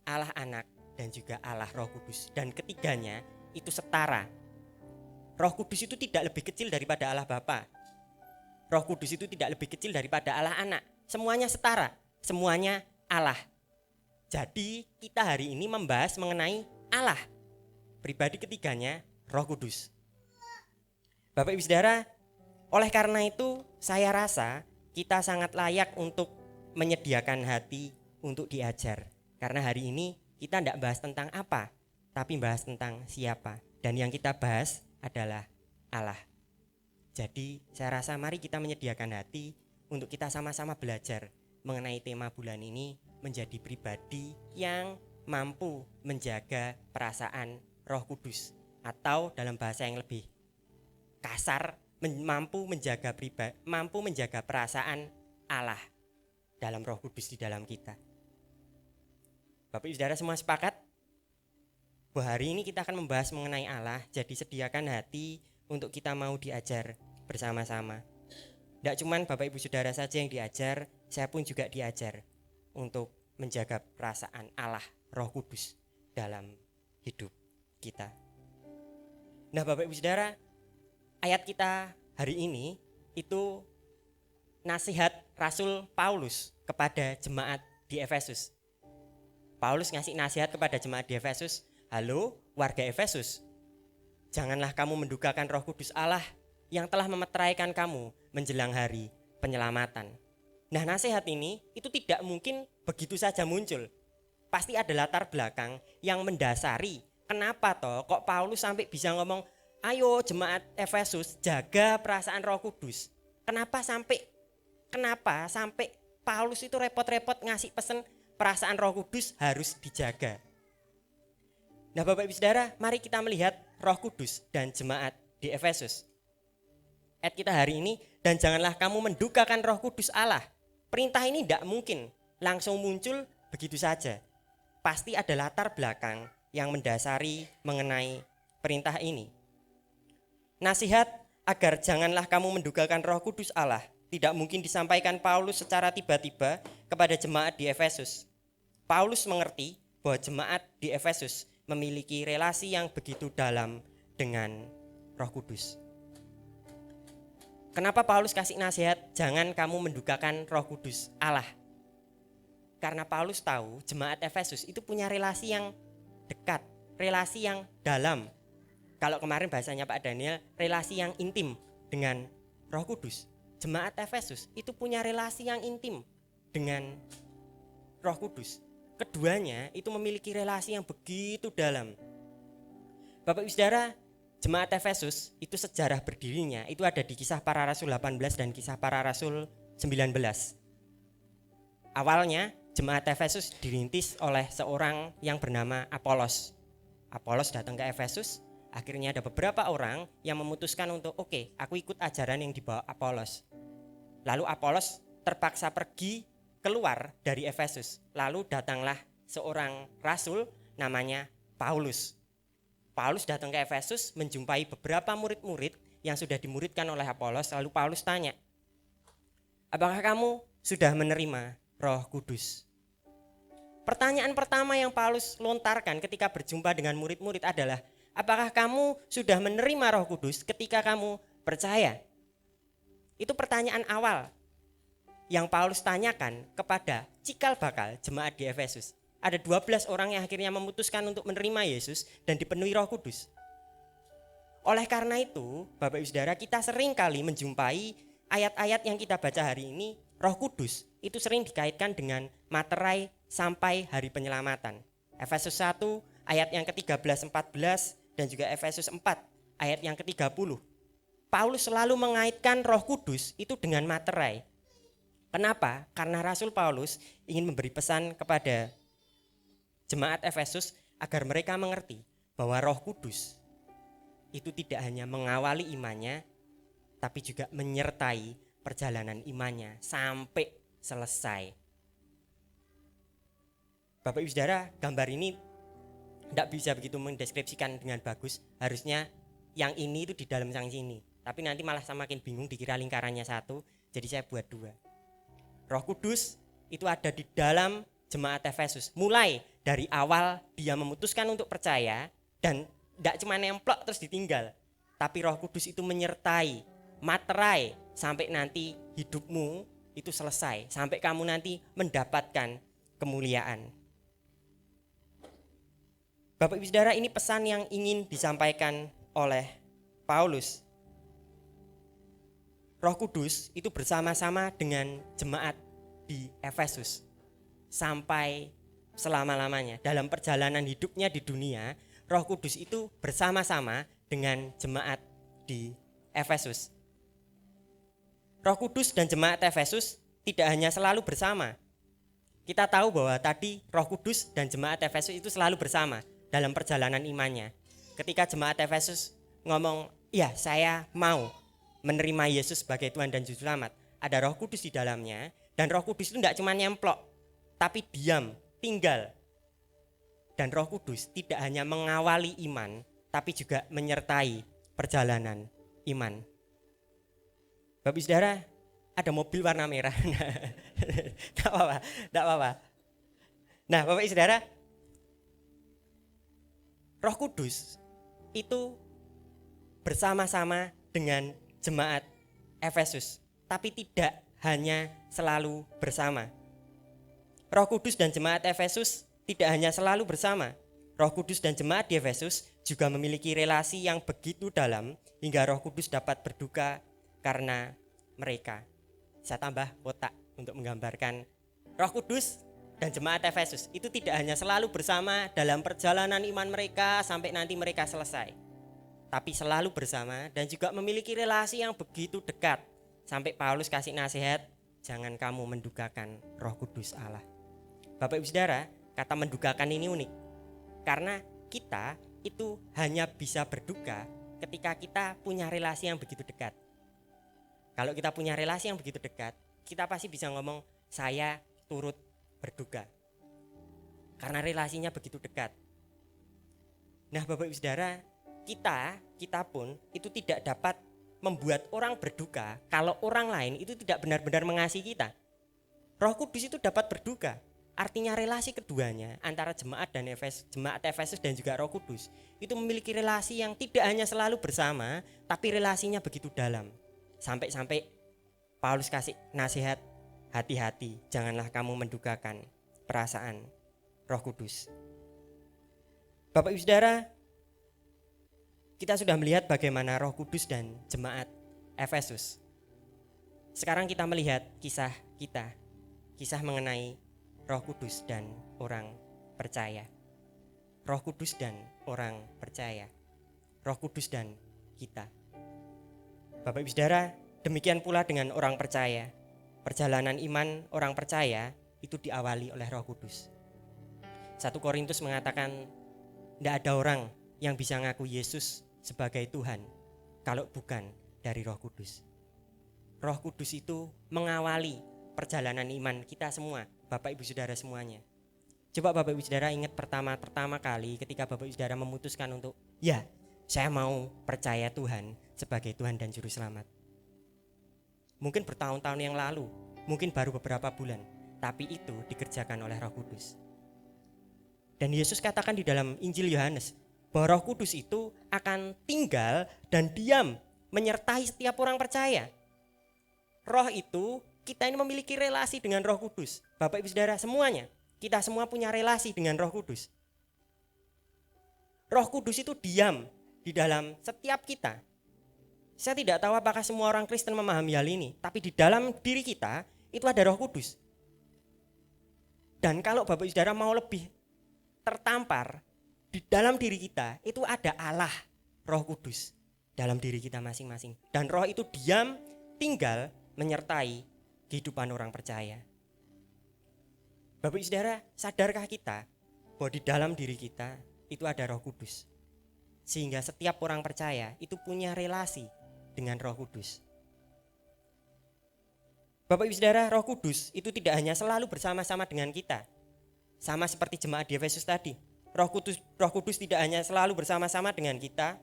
Allah Anak, dan juga Allah Roh Kudus. Dan ketiganya itu setara. Roh Kudus itu tidak lebih kecil daripada Allah Bapa. Roh Kudus itu tidak lebih kecil daripada Allah Anak. Semuanya setara, semuanya Allah. Jadi kita hari ini membahas mengenai Allah. Pribadi ketiganya Roh Kudus. Bapak Ibu Saudara, oleh karena itu saya rasa kita sangat layak untuk menyediakan hati untuk diajar. Karena hari ini kita tidak bahas tentang apa, tapi bahas tentang siapa. Dan yang kita bahas adalah Allah. Jadi saya rasa mari kita menyediakan hati untuk kita sama-sama belajar mengenai tema bulan ini, menjadi pribadi yang mampu menjaga perasaan Roh Kudus, atau dalam bahasa yang lebih kasar, mampu menjaga perasaan Allah dalam Roh Kudus di dalam kita. Bapak Ibu Saudara semua sepakat bahwa hari ini kita akan membahas mengenai Allah. Jadi sediakan hati untuk kita mau diajar bersama-sama. Tidak cuma Bapak Ibu Saudara saja yang diajar, saya pun juga diajar untuk menjaga perasaan Allah, Roh Kudus dalam hidup kita. Nah Bapak Ibu Saudara, ayat kita hari ini itu nasihat Rasul Paulus kepada jemaat di Efesus. Paulus ngasih nasihat kepada jemaat di Efesus, halo warga Efesus, janganlah kamu mendukakan Roh Kudus Allah yang telah memeteraikan kamu menjelang hari penyelamatan. Nah nasihat ini itu tidak mungkin begitu saja muncul. Pasti ada latar belakang yang mendasari kenapa toh kok Paulus sampai bisa ngomong, ayo jemaat Efesus jaga perasaan Roh Kudus. Kenapa sampai Paulus itu repot-repot ngasih pesan perasaan Roh Kudus harus dijaga. Nah Bapak Ibu Saudara, mari kita melihat Roh Kudus dan jemaat di Efesus. Ayat kita hari ini, dan janganlah kamu mendukakan Roh Kudus Allah. Perintah ini tidak mungkin langsung muncul begitu saja. Pasti ada latar belakang yang mendasari mengenai perintah ini. Nasihat agar janganlah kamu mendukakan Roh Kudus Allah tidak mungkin disampaikan Paulus secara tiba-tiba kepada jemaat di Efesus. Paulus mengerti bahwa jemaat di Efesus memiliki relasi yang begitu dalam dengan Roh Kudus. Kenapa Paulus kasih nasihat jangan kamu mendukakan Roh Kudus Allah? Karena Paulus tahu jemaat Efesus itu punya relasi yang dekat, relasi yang dalam. Kalau kemarin bahasanya Pak Daniel, relasi yang intim dengan Roh Kudus. Jemaat Efesus itu punya relasi yang intim dengan Roh Kudus. Keduanya itu memiliki relasi yang begitu dalam. Bapak Ibu Saudara, jemaat Efesus itu sejarah berdirinya itu ada di Kisah Para Rasul 18 dan Kisah Para Rasul 19. Awalnya jemaat Efesus dirintis oleh seorang yang bernama Apolos. Apolos datang ke Efesus, akhirnya ada beberapa orang yang memutuskan untuk oke, aku ikut ajaran yang dibawa Apolos. Lalu Apolos terpaksa pergi keluar dari Efesus. Lalu datanglah seorang rasul namanya Paulus. Paulus datang ke Efesus menjumpai beberapa murid-murid yang sudah dimuridkan oleh Apolos. Lalu Paulus tanya, apakah kamu sudah menerima Roh Kudus? Pertanyaan pertama yang Paulus lontarkan ketika berjumpa dengan murid-murid adalah, apakah kamu sudah menerima Roh Kudus ketika kamu percaya? Itu pertanyaan awal yang Paulus tanyakan kepada cikal bakal jemaat di Efesus. Ada 12 orang yang akhirnya memutuskan untuk menerima Yesus dan dipenuhi Roh Kudus. Oleh karena itu, Bapak Ibu Saudara, kita sering kali menjumpai ayat-ayat yang kita baca hari ini, Roh Kudus itu sering dikaitkan dengan materai sampai hari penyelamatan. Efesus 1 ayat yang ke-13-14 dan juga Efesus 4 ayat yang ke-30. Paulus selalu mengaitkan Roh Kudus itu dengan materai. Kenapa? Karena Rasul Paulus ingin memberi pesan kepada jemaat Efesus agar mereka mengerti bahwa Roh Kudus itu tidak hanya mengawali imannya, tapi juga menyertai perjalanan imannya sampai selesai. Bapak Ibu Saudara, gambar ini tidak bisa begitu mendeskripsikan dengan bagus. Harusnya yang ini itu di dalam yang sini. Tapi nanti malah semakin bingung dikira lingkarannya satu, jadi saya buat dua. Roh Kudus itu ada di dalam jemaat Efesus. Mulai dari awal dia memutuskan untuk percaya dan tidak cuma nemplok terus ditinggal. Tapi Roh Kudus itu menyertai, materai sampai nanti hidupmu itu selesai. Sampai kamu nanti mendapatkan kemuliaan. Bapak Ibu Saudara, ini pesan yang ingin disampaikan oleh Paulus. Roh Kudus itu bersama-sama dengan jemaat di Efesus sampai selama-lamanya. Dalam perjalanan hidupnya di dunia, Roh Kudus itu bersama-sama dengan jemaat di Efesus. Roh Kudus dan jemaat Efesus tidak hanya selalu bersama. Kita tahu bahwa tadi Roh Kudus dan jemaat Efesus itu selalu bersama dalam perjalanan imannya. Ketika jemaat Efesus ngomong, ya saya mau menerima Yesus sebagai Tuhan dan Juru Selamat, ada Roh Kudus di dalamnya, dan Roh Kudus itu tidak cuma nyemplok, tapi diam, tinggal. Dan Roh Kudus tidak hanya mengawali iman, tapi juga menyertai perjalanan iman. Bapak Saudara, ada mobil warna merah. Tidak apa-apa. Nah, Bapak Saudara, Roh Kudus itu bersama-sama dengan jemaat Efesus, tapi tidak hanya selalu bersama. Roh Kudus dan jemaat Efesus tidak hanya selalu bersama. Roh Kudus dan jemaat di Efesus juga memiliki relasi yang begitu dalam hingga Roh Kudus dapat berduka karena mereka. Saya tambah kotak untuk menggambarkan Roh Kudus dan jemaat Efesus itu tidak hanya selalu bersama dalam perjalanan iman mereka sampai nanti mereka selesai, tapi selalu bersama dan juga memiliki relasi yang begitu dekat sampai Paulus kasih nasihat, jangan kamu mendukakan Roh Kudus Allah. Bapak Ibu Saudara, kata mendukakan ini unik karena kita itu hanya bisa berduka ketika kita punya relasi yang begitu dekat. Kalau kita punya relasi yang begitu dekat, kita pasti bisa ngomong, saya turut berduka. Karena relasinya begitu dekat. Nah Bapak Ibu Saudara, kita pun itu tidak dapat membuat orang berduka kalau orang lain itu tidak benar-benar mengasihi kita. Roh Kudus itu dapat berduka. Artinya relasi keduanya antara jemaat Efesus dan juga Roh Kudus itu memiliki relasi yang tidak hanya selalu bersama, tapi relasinya begitu dalam. Sampai-sampai Paulus kasih nasihat, hati-hati, janganlah kamu mendukakan perasaan Roh Kudus. Bapak Ibu Saudara, kita sudah melihat bagaimana Roh Kudus dan jemaat Efesus. Sekarang kita melihat kisah mengenai Roh Kudus dan orang percaya. Roh Kudus dan orang percaya. Roh Kudus dan kita. Bapak Ibu Saudara, demikian pula dengan orang percaya. Perjalanan iman orang percaya itu diawali oleh Roh Kudus. 1 Korintus mengatakan, tidak ada orang yang bisa ngaku Yesus sebagai Tuhan kalau bukan dari Roh Kudus. Roh Kudus itu mengawali perjalanan iman kita semua, Bapak Ibu Saudara semuanya. Coba Bapak Ibu Saudara ingat pertama kali ketika Bapak Ibu Saudara memutuskan untuk, ya saya mau percaya Tuhan sebagai Tuhan dan Juru Selamat. Mungkin bertahun-tahun yang lalu, mungkin baru beberapa bulan, tapi itu dikerjakan oleh Roh Kudus. Dan Yesus katakan di dalam Injil Yohanes bahwa Roh Kudus itu akan tinggal dan diam menyertai setiap orang percaya. Roh itu, kita ini memiliki relasi dengan Roh Kudus. Bapak Ibu Saudara semuanya, kita semua punya relasi dengan Roh Kudus. Roh Kudus itu diam di dalam setiap kita. Saya tidak tahu apakah semua orang Kristen memahami hal ini, tapi di dalam diri kita itu ada Roh Kudus. Dan kalau Bapak Ibu Saudara mau lebih tertampar, di dalam diri kita itu ada Allah, Roh Kudus dalam diri kita masing-masing. Dan Roh itu diam, tinggal menyertai kehidupan orang percaya. Bapak Ibu Saudara, sadarkah kita bahwa di dalam diri kita itu ada Roh Kudus? Sehingga setiap orang percaya itu punya relasi dengan Roh Kudus. Bapak Ibu Saudara, Roh Kudus itu tidak hanya selalu bersama-sama dengan kita. Sama seperti jemaat di Efesus tadi. Roh Kudus tidak hanya selalu bersama-sama dengan kita,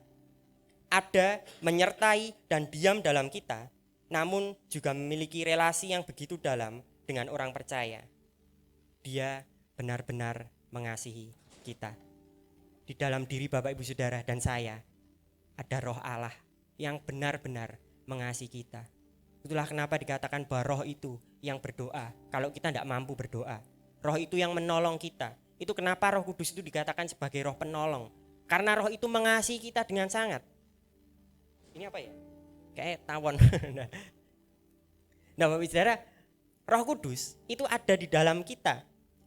ada, menyertai dan diam dalam kita, namun juga memiliki relasi yang begitu dalam dengan orang percaya. Dia benar-benar mengasihi kita. Di dalam diri Bapak Ibu Saudara dan saya ada Roh Allah yang benar-benar mengasihi kita. Itulah kenapa dikatakan bahwa Roh itu yang berdoa kalau kita tidak mampu berdoa. Roh itu yang menolong kita. Itu kenapa Roh Kudus itu dikatakan sebagai Roh penolong. Karena Roh itu mengasihi kita dengan sangat. Ini apa ya? Kayak tawon. Nah Bapak Ibu Saudara, Roh Kudus itu ada di dalam kita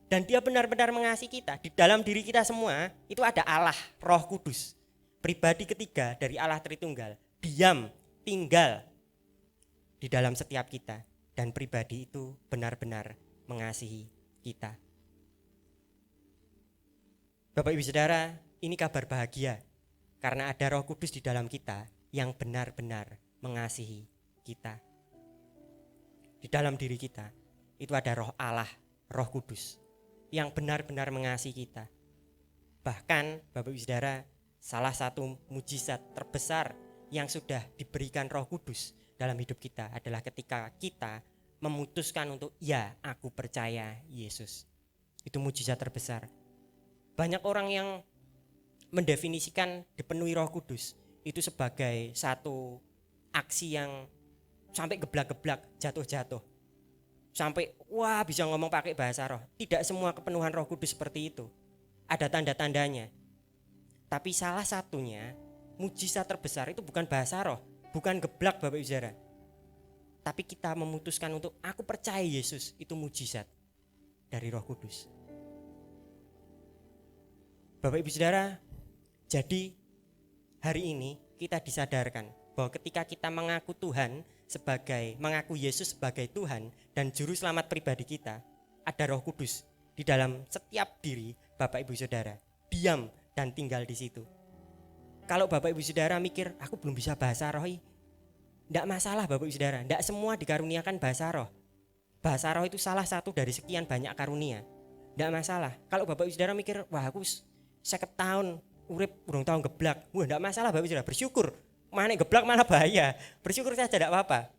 dan dia benar-benar mengasihi kita. Di dalam diri kita semua itu ada Allah, Roh Kudus, pribadi ketiga dari Allah Tritunggal, diam, tinggal di dalam setiap kita, dan pribadi itu benar-benar mengasihi kita. Bapak Ibu Saudara, ini kabar bahagia karena ada Roh Kudus di dalam kita yang benar-benar mengasihi kita. Di dalam diri kita itu ada Roh Allah, Roh Kudus yang benar-benar mengasihi kita. Bahkan Bapak Ibu Saudara, salah satu mujizat terbesar yang sudah diberikan Roh Kudus dalam hidup kita adalah ketika kita memutuskan untuk ya, aku percaya Yesus. Itu mujizat terbesar. Banyak orang yang mendefinisikan dipenuhi Roh Kudus itu sebagai satu aksi yang sampai geblak-geblak, jatuh-jatuh. Sampai wah bisa ngomong pakai bahasa roh. Tidak semua kepenuhan Roh Kudus seperti itu. Ada tanda-tandanya. Tapi salah satunya mujizat terbesar itu bukan bahasa roh, bukan geblak Bapak Ibu Saudara. Tapi kita memutuskan untuk aku percaya Yesus, itu mujizat dari Roh Kudus. Bapak Ibu Saudara, jadi hari ini kita disadarkan bahwa ketika kita mengaku Tuhan mengaku Yesus sebagai Tuhan dan juru selamat pribadi kita, ada Roh Kudus di dalam setiap diri Bapak Ibu Saudara, diam dan tinggal di situ. Kalau Bapak Ibu Saudara mikir, aku belum bisa bahasa roh, tidak masalah Bapak Ibu Saudara, tidak semua dikaruniakan bahasa roh. Bahasa roh itu salah satu dari sekian banyak karunia, tidak masalah. Kalau Bapak Ibu Saudara mikir, wah aku 50 tahun urip urung tahun geblak, wah tidak masalah Bapak Ibu Saudara, bersyukur. Mana geblak malah bahaya, bersyukur saja tidak apa-apa.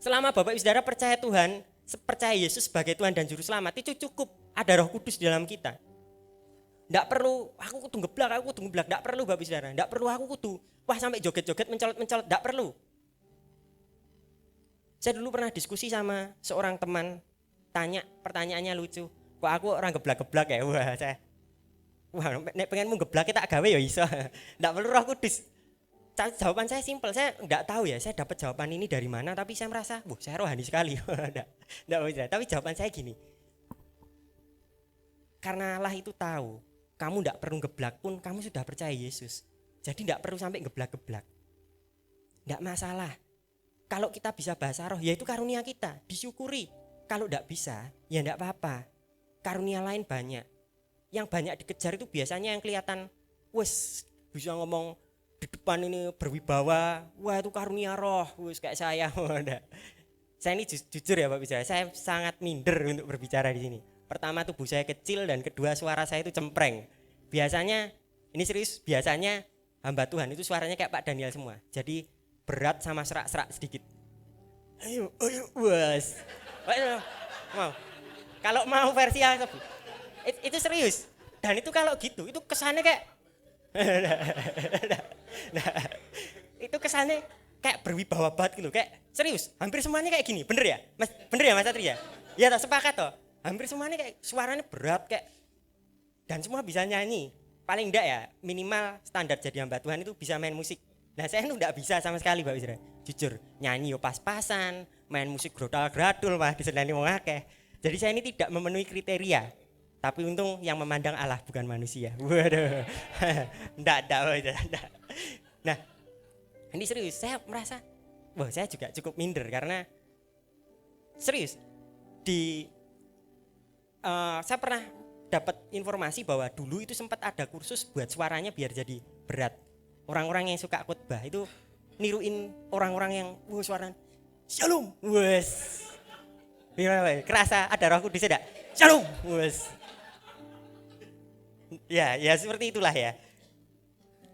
Selama Bapak Ibu Saudara percaya Tuhan, percaya Yesus sebagai Tuhan dan Juru Selamat, itu cukup ada Roh Kudus di dalam kita. Tidak perlu aku kudu geblak, tidak perlu Bapak Ibu Saudara, tidak perlu aku kudu wah sampai joget-joget mencolot-mencolot, tidak perlu. Saya dulu pernah diskusi sama seorang teman, tanya pertanyaannya lucu, kok aku orang geblak-geblak ya, nek pengenmu geblak kita gawe ya iso, tidak perlu Roh Kudus. Jawaban saya simpel, saya enggak tahu ya, saya dapat jawaban ini dari mana, tapi saya merasa, saya rohani sekali. Enggak bisa. Tapi jawaban saya gini, karena Allah itu tahu, kamu enggak perlu geblak pun, kamu sudah percaya Yesus. Jadi enggak perlu sampai geblak-geblak. Enggak masalah. Kalau kita bisa bahasa roh, ya itu karunia kita, disyukuri. Kalau enggak bisa, ya enggak apa-apa. Karunia lain banyak. Yang banyak dikejar itu biasanya yang kelihatan, wes bisa ngomong di depan ini berwibawa, wah itu karunia roh, wis kayak saya. Saya ini jujur ya Pak Bicara, saya sangat minder untuk berbicara di sini. Pertama tubuh saya kecil dan kedua suara saya itu cempreng. Biasanya, ini serius, biasanya hamba Tuhan itu suaranya kayak Pak Daniel semua. Jadi berat sama serak-serak sedikit. Ayo, bos. Mau. Kalau mau versi yang itu serius. Dan itu kalau gitu, itu kesannya kayak nah, itu kesannya kayak berwibawa banget gitu, kayak serius, hampir semuanya kayak gini, bener ya Mas Satri ya? Ya tak sepakat toh, hampir semuanya kayak suaranya berat kayak, dan semua bisa nyanyi, paling enggak ya minimal standar jadi hamba Tuhan itu bisa main musik. Nah saya itu enggak bisa sama sekali Mbak Wisra, jujur, nyanyi yo pas-pasan, main musik grodal-gradul mah disenani wong akeh. Jadi saya ini tidak memenuhi kriteria. Tapi untung yang memandang Allah bukan manusia. Waduh. Enggak. Nah, ini serius, saya merasa saya juga cukup minder karena serius saya pernah dapat informasi bahwa dulu itu sempat ada kursus buat suaranya biar jadi berat. Orang-orang yang suka khotbah itu niruin orang-orang yang suaranya Shalom. Wes. Kerasa ada Roh Kudus enggak? Shalom. Wes. Ya seperti itulah ya.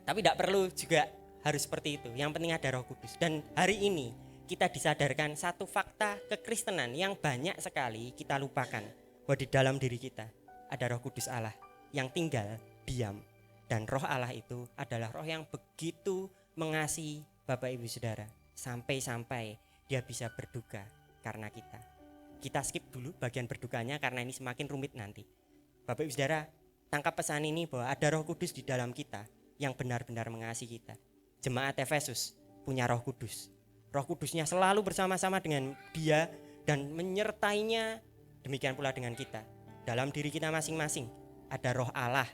Tapi tidak perlu juga harus seperti itu. Yang penting ada Roh Kudus. Dan hari ini kita disadarkan satu fakta kekristenan yang banyak sekali kita lupakan, bahwa di dalam diri kita ada Roh Kudus Allah yang tinggal diam. Dan Roh Allah itu adalah Roh yang begitu mengasihi Bapak Ibu Saudara, sampai-sampai dia bisa berduka karena kita. Kita skip dulu bagian berdukanya karena ini semakin rumit nanti. Bapak Ibu Saudara, tangkap pesan ini bahwa ada Roh Kudus di dalam kita yang benar-benar mengasihi kita. Jemaat Efesus punya Roh Kudus. Roh Kudusnya selalu bersama-sama dengan dia dan menyertainya. Demikian pula dengan kita. Dalam diri kita masing-masing ada roh Allah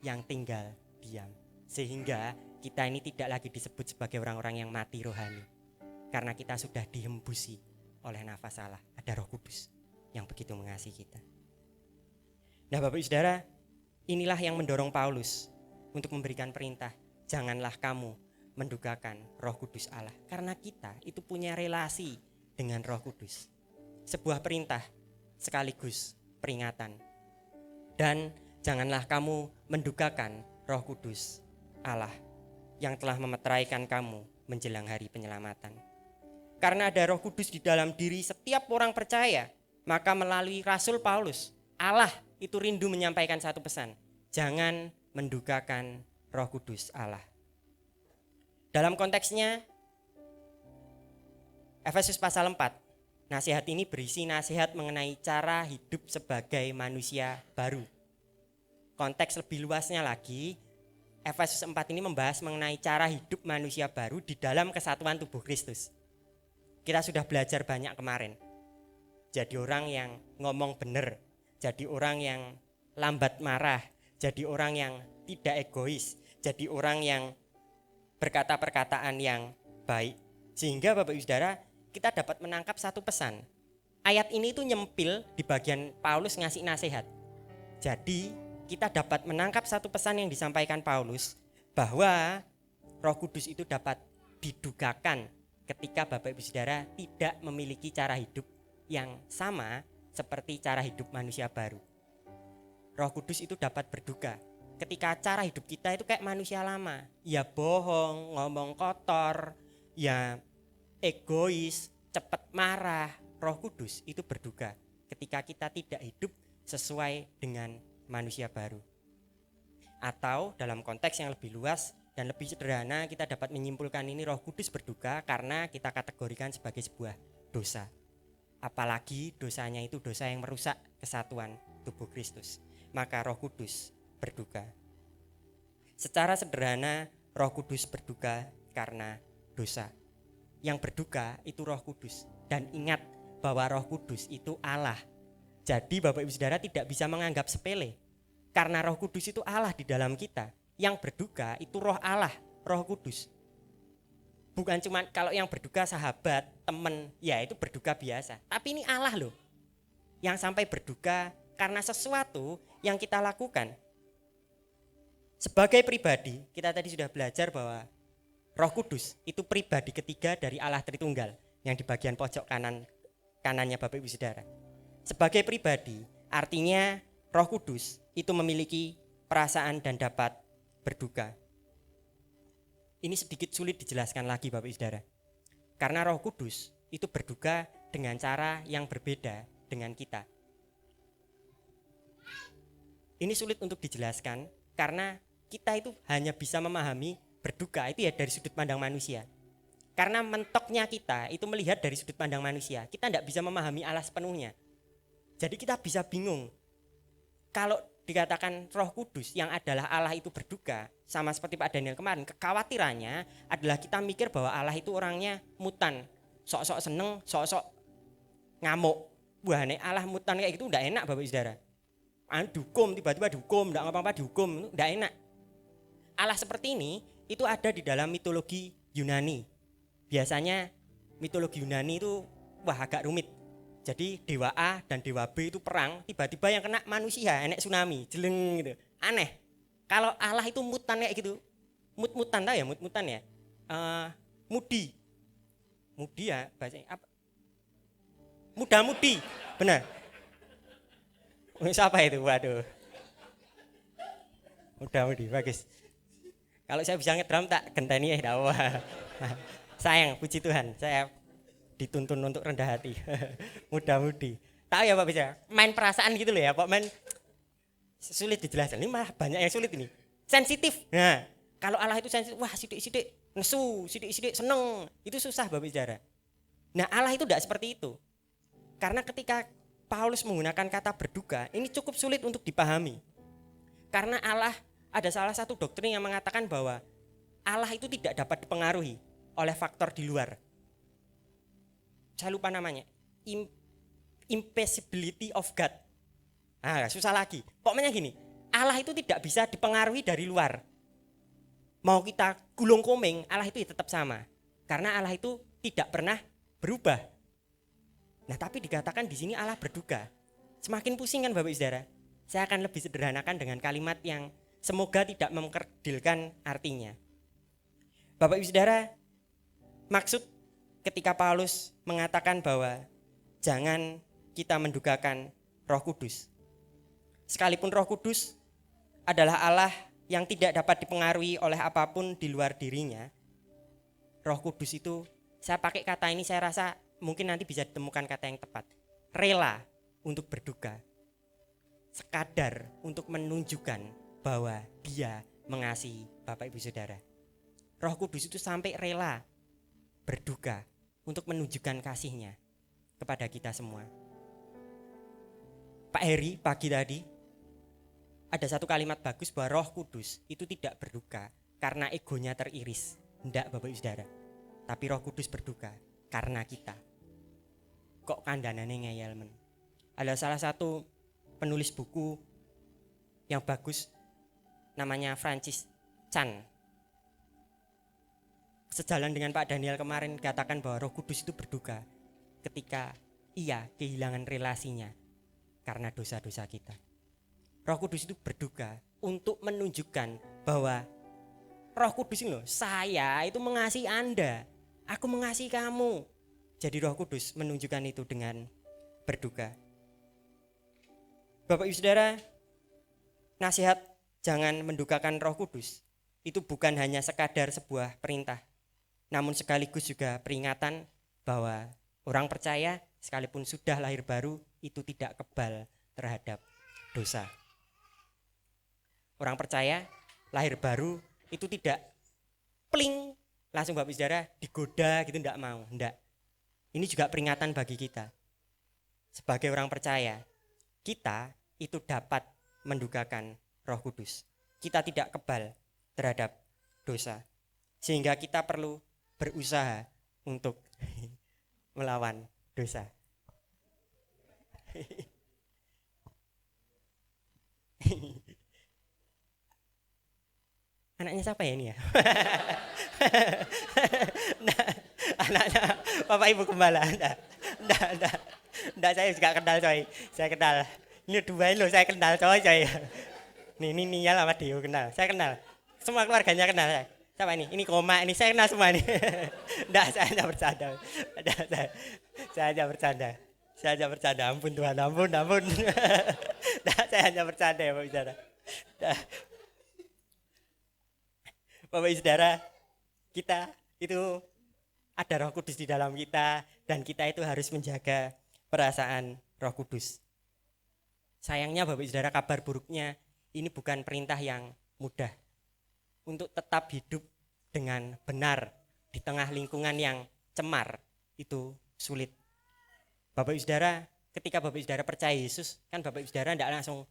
yang tinggal diam. Sehingga kita ini tidak lagi disebut sebagai orang-orang yang mati rohani. Karena kita sudah dihembusi oleh nafas Allah. Ada Roh Kudus yang begitu mengasihi kita. Nah Bapak Ibu Saudara, inilah yang mendorong Paulus untuk memberikan perintah. Janganlah kamu mendukakan Roh Kudus Allah. Karena kita itu punya relasi dengan Roh Kudus. Sebuah perintah sekaligus peringatan. Dan janganlah kamu mendukakan Roh Kudus Allah yang telah memeteraikan kamu menjelang hari penyelamatan. Karena ada Roh Kudus di dalam diri setiap orang percaya, maka melalui Rasul Paulus, Allah itu rindu menyampaikan satu pesan. Jangan mendukakan Roh Kudus Allah. Dalam konteksnya Efesus pasal 4, nasihat ini berisi nasihat mengenai cara hidup sebagai manusia baru. Konteks lebih luasnya lagi, Efesus 4 ini membahas mengenai cara hidup manusia baru di dalam kesatuan tubuh Kristus. Kita sudah belajar banyak kemarin. Jadi orang yang ngomong benar, jadi orang yang lambat marah, jadi orang yang tidak egois, jadi orang yang berkata perkataan yang baik. Sehingga Bapak Ibu Saudara, kita dapat menangkap satu pesan. Ayat ini itu nyempil di bagian Paulus ngasih nasihat. Jadi kita dapat menangkap satu pesan yang disampaikan Paulus, bahwa Roh Kudus itu dapat didukakan ketika Bapak Ibu Saudara tidak memiliki cara hidup yang sama seperti cara hidup manusia baru. Roh Kudus itu dapat berduka ketika cara hidup kita itu kayak manusia lama, ya bohong, ngomong kotor, ya egois, cepat marah. Roh Kudus itu berduka ketika kita tidak hidup sesuai dengan manusia baru. Atau dalam konteks yang lebih luas dan lebih sederhana, kita dapat menyimpulkan ini Roh Kudus berduka karena kita kategorikan sebagai sebuah dosa. Apalagi dosanya itu dosa yang merusak kesatuan tubuh Kristus. Maka Roh Kudus berduka. Secara sederhana, Roh Kudus berduka karena dosa. Yang berduka itu Roh Kudus. Dan ingat bahwa Roh Kudus itu Allah. Jadi Bapak Ibu Saudara tidak bisa menganggap sepele. Karena Roh Kudus itu Allah di dalam kita. Yang berduka itu Roh Allah, Roh Kudus. Bukan cuma kalau yang berduka sahabat, teman, ya itu berduka biasa. Tapi ini Allah loh. Yang sampai berduka karena sesuatu yang kita lakukan. Sebagai pribadi, kita tadi sudah belajar bahwa Roh Kudus itu pribadi ketiga dari Allah Tritunggal yang di bagian pojok kanannya Bapak Ibu Saudara. Sebagai pribadi, artinya Roh Kudus itu memiliki perasaan dan dapat berduka. Ini sedikit sulit dijelaskan lagi Bapak Ibu Saudara. Karena Roh Kudus itu berduka dengan cara yang berbeda dengan kita. Ini sulit untuk dijelaskan karena kita itu hanya bisa memahami berduka itu ya dari sudut pandang manusia. Karena mentoknya kita itu melihat dari sudut pandang manusia. Kita tidak bisa memahami Allah sepenuhnya. Jadi kita bisa bingung. Kalau dikatakan Roh Kudus yang adalah Allah itu berduka, sama seperti Pak Daniel kemarin, kekhawatirannya adalah kita mikir bahwa Allah itu orangnya mutan. Sok-sok seneng, sok-sok ngamuk. Wah, nek Allah mutan kayak gitu enggak enak Bapak Ibu Saudara. Dihukum, tiba-tiba dihukum, enggak apa-apa dihukum, enggak enak. Allah seperti ini itu ada di dalam mitologi Yunani. Biasanya mitologi Yunani itu agak rumit. Jadi dewa A dan dewa B itu perang, tiba-tiba yang kena manusia, enek tsunami, jeleng gitu. Aneh. Kalau Allah itu mutan kayak gitu. Mut-mutan tahu ya, mut-mutan ya. Mudi. Mudi ya bahasanya apa? Muda-mudi. Benar. Siapa itu? Waduh. Muda-mudi, bagus. Kalau saya bisa ngedrum tak genteni ya dakwah. Sayang, puji Tuhan, saya dituntun untuk rendah hati. Muda-mudi. Tahu ya Pak bisa? Main perasaan gitu loh ya, Pak, main sulit dijelaskan. Ini malah banyak yang sulit ini. Sensitif. Nah, kalau Allah itu sensitif, wah sidik-sidik nesu, sidik-sidik seneng. Itu susah Bapak Saudara. Nah, Allah itu tidak seperti itu. Karena ketika Paulus menggunakan kata berduka, ini cukup sulit untuk dipahami. Karena Allah, ada salah satu doktrin yang mengatakan bahwa Allah itu tidak dapat dipengaruhi oleh faktor di luar. saya lupa namanya, impassibility of God. Nah, susah lagi. Pokoknya gini, Allah itu tidak bisa dipengaruhi dari luar. Mau kita gulung komeng, Allah itu tetap sama. Karena Allah itu tidak pernah berubah. Nah, tapi dikatakan di sini Allah berduka. Semakin pusing kan Bapak Saudara? Saya akan lebih sederhanakan dengan kalimat yang semoga tidak mengkerdilkan artinya. Bapak Ibu Saudara, maksud ketika Paulus mengatakan bahwa jangan kita mendukakan Roh Kudus. Sekalipun Roh Kudus adalah Allah yang tidak dapat dipengaruhi oleh apapun di luar dirinya, Roh Kudus itu, saya pakai kata ini, saya rasa mungkin nanti bisa ditemukan kata yang tepat. Rela untuk berduka. Sekadar untuk menunjukkan bahwa dia mengasihi Bapak Ibu Saudara. Roh Kudus itu sampai rela berduka untuk menunjukkan kasihnya kepada kita semua. Pak Heri pagi tadi ada satu kalimat bagus bahwa Roh Kudus itu tidak berduka karena egonya teriris. Tidak Bapak Ibu Saudara. Tapi Roh Kudus berduka karena kita. Kok kandanane ngeyel men. Ada salah satu penulis buku yang bagus namanya Francis Chan. Sejalan dengan Pak Daniel kemarin katakan bahwa Roh Kudus itu berduka ketika ia kehilangan relasinya karena dosa-dosa kita. Roh Kudus itu berduka untuk menunjukkan bahwa Roh Kudus ini loh, saya itu mengasihi Anda, aku mengasihi kamu. Jadi Roh Kudus menunjukkan itu dengan berduka. Bapak Ibu Saudara, nasihat jangan mendukakan Roh Kudus itu bukan hanya sekadar sebuah perintah, namun sekaligus juga peringatan bahwa orang percaya sekalipun sudah lahir baru itu tidak kebal terhadap dosa. Orang percaya lahir baru itu tidak pling langsung Bapak Saudara digoda gitu, enggak mau, enggak. Ini juga peringatan bagi kita. Sebagai orang percaya, kita itu dapat mendukakan Roh Kudus. Kita tidak kebal terhadap dosa. Sehingga kita perlu berusaha untuk melawan dosa. Anaknya siapa ya ini ya? Nah, anaknya Bapak Ibu Gembala. Enggak, saya juga kenal coy. Saya kenal. Ini dua loh saya kenal coy. Ini Nia sama Dio kenal. Saya kenal. Semua keluarganya kenal saya. Siapa ini? Ini Koma, ini saya kenal semua nih. Enggak, saya hanya bercanda. Saya hanya bercanda. Saya hanya bercanda. Ampun Tuhan, ampun. Nah, saya hanya bercanda ya Bapak Saudara. Bapak Ibu Saudara, kita itu ada Roh Kudus di dalam kita dan kita itu harus menjaga perasaan Roh Kudus. Sayangnya Bapak Ibu Saudara, kabar buruknya ini bukan perintah yang mudah. Untuk tetap hidup dengan benar di tengah lingkungan yang cemar itu sulit. Bapak Ibu Saudara, ketika Bapak Ibu Saudara percaya Yesus, kan Bapak Ibu Saudara tidak langsung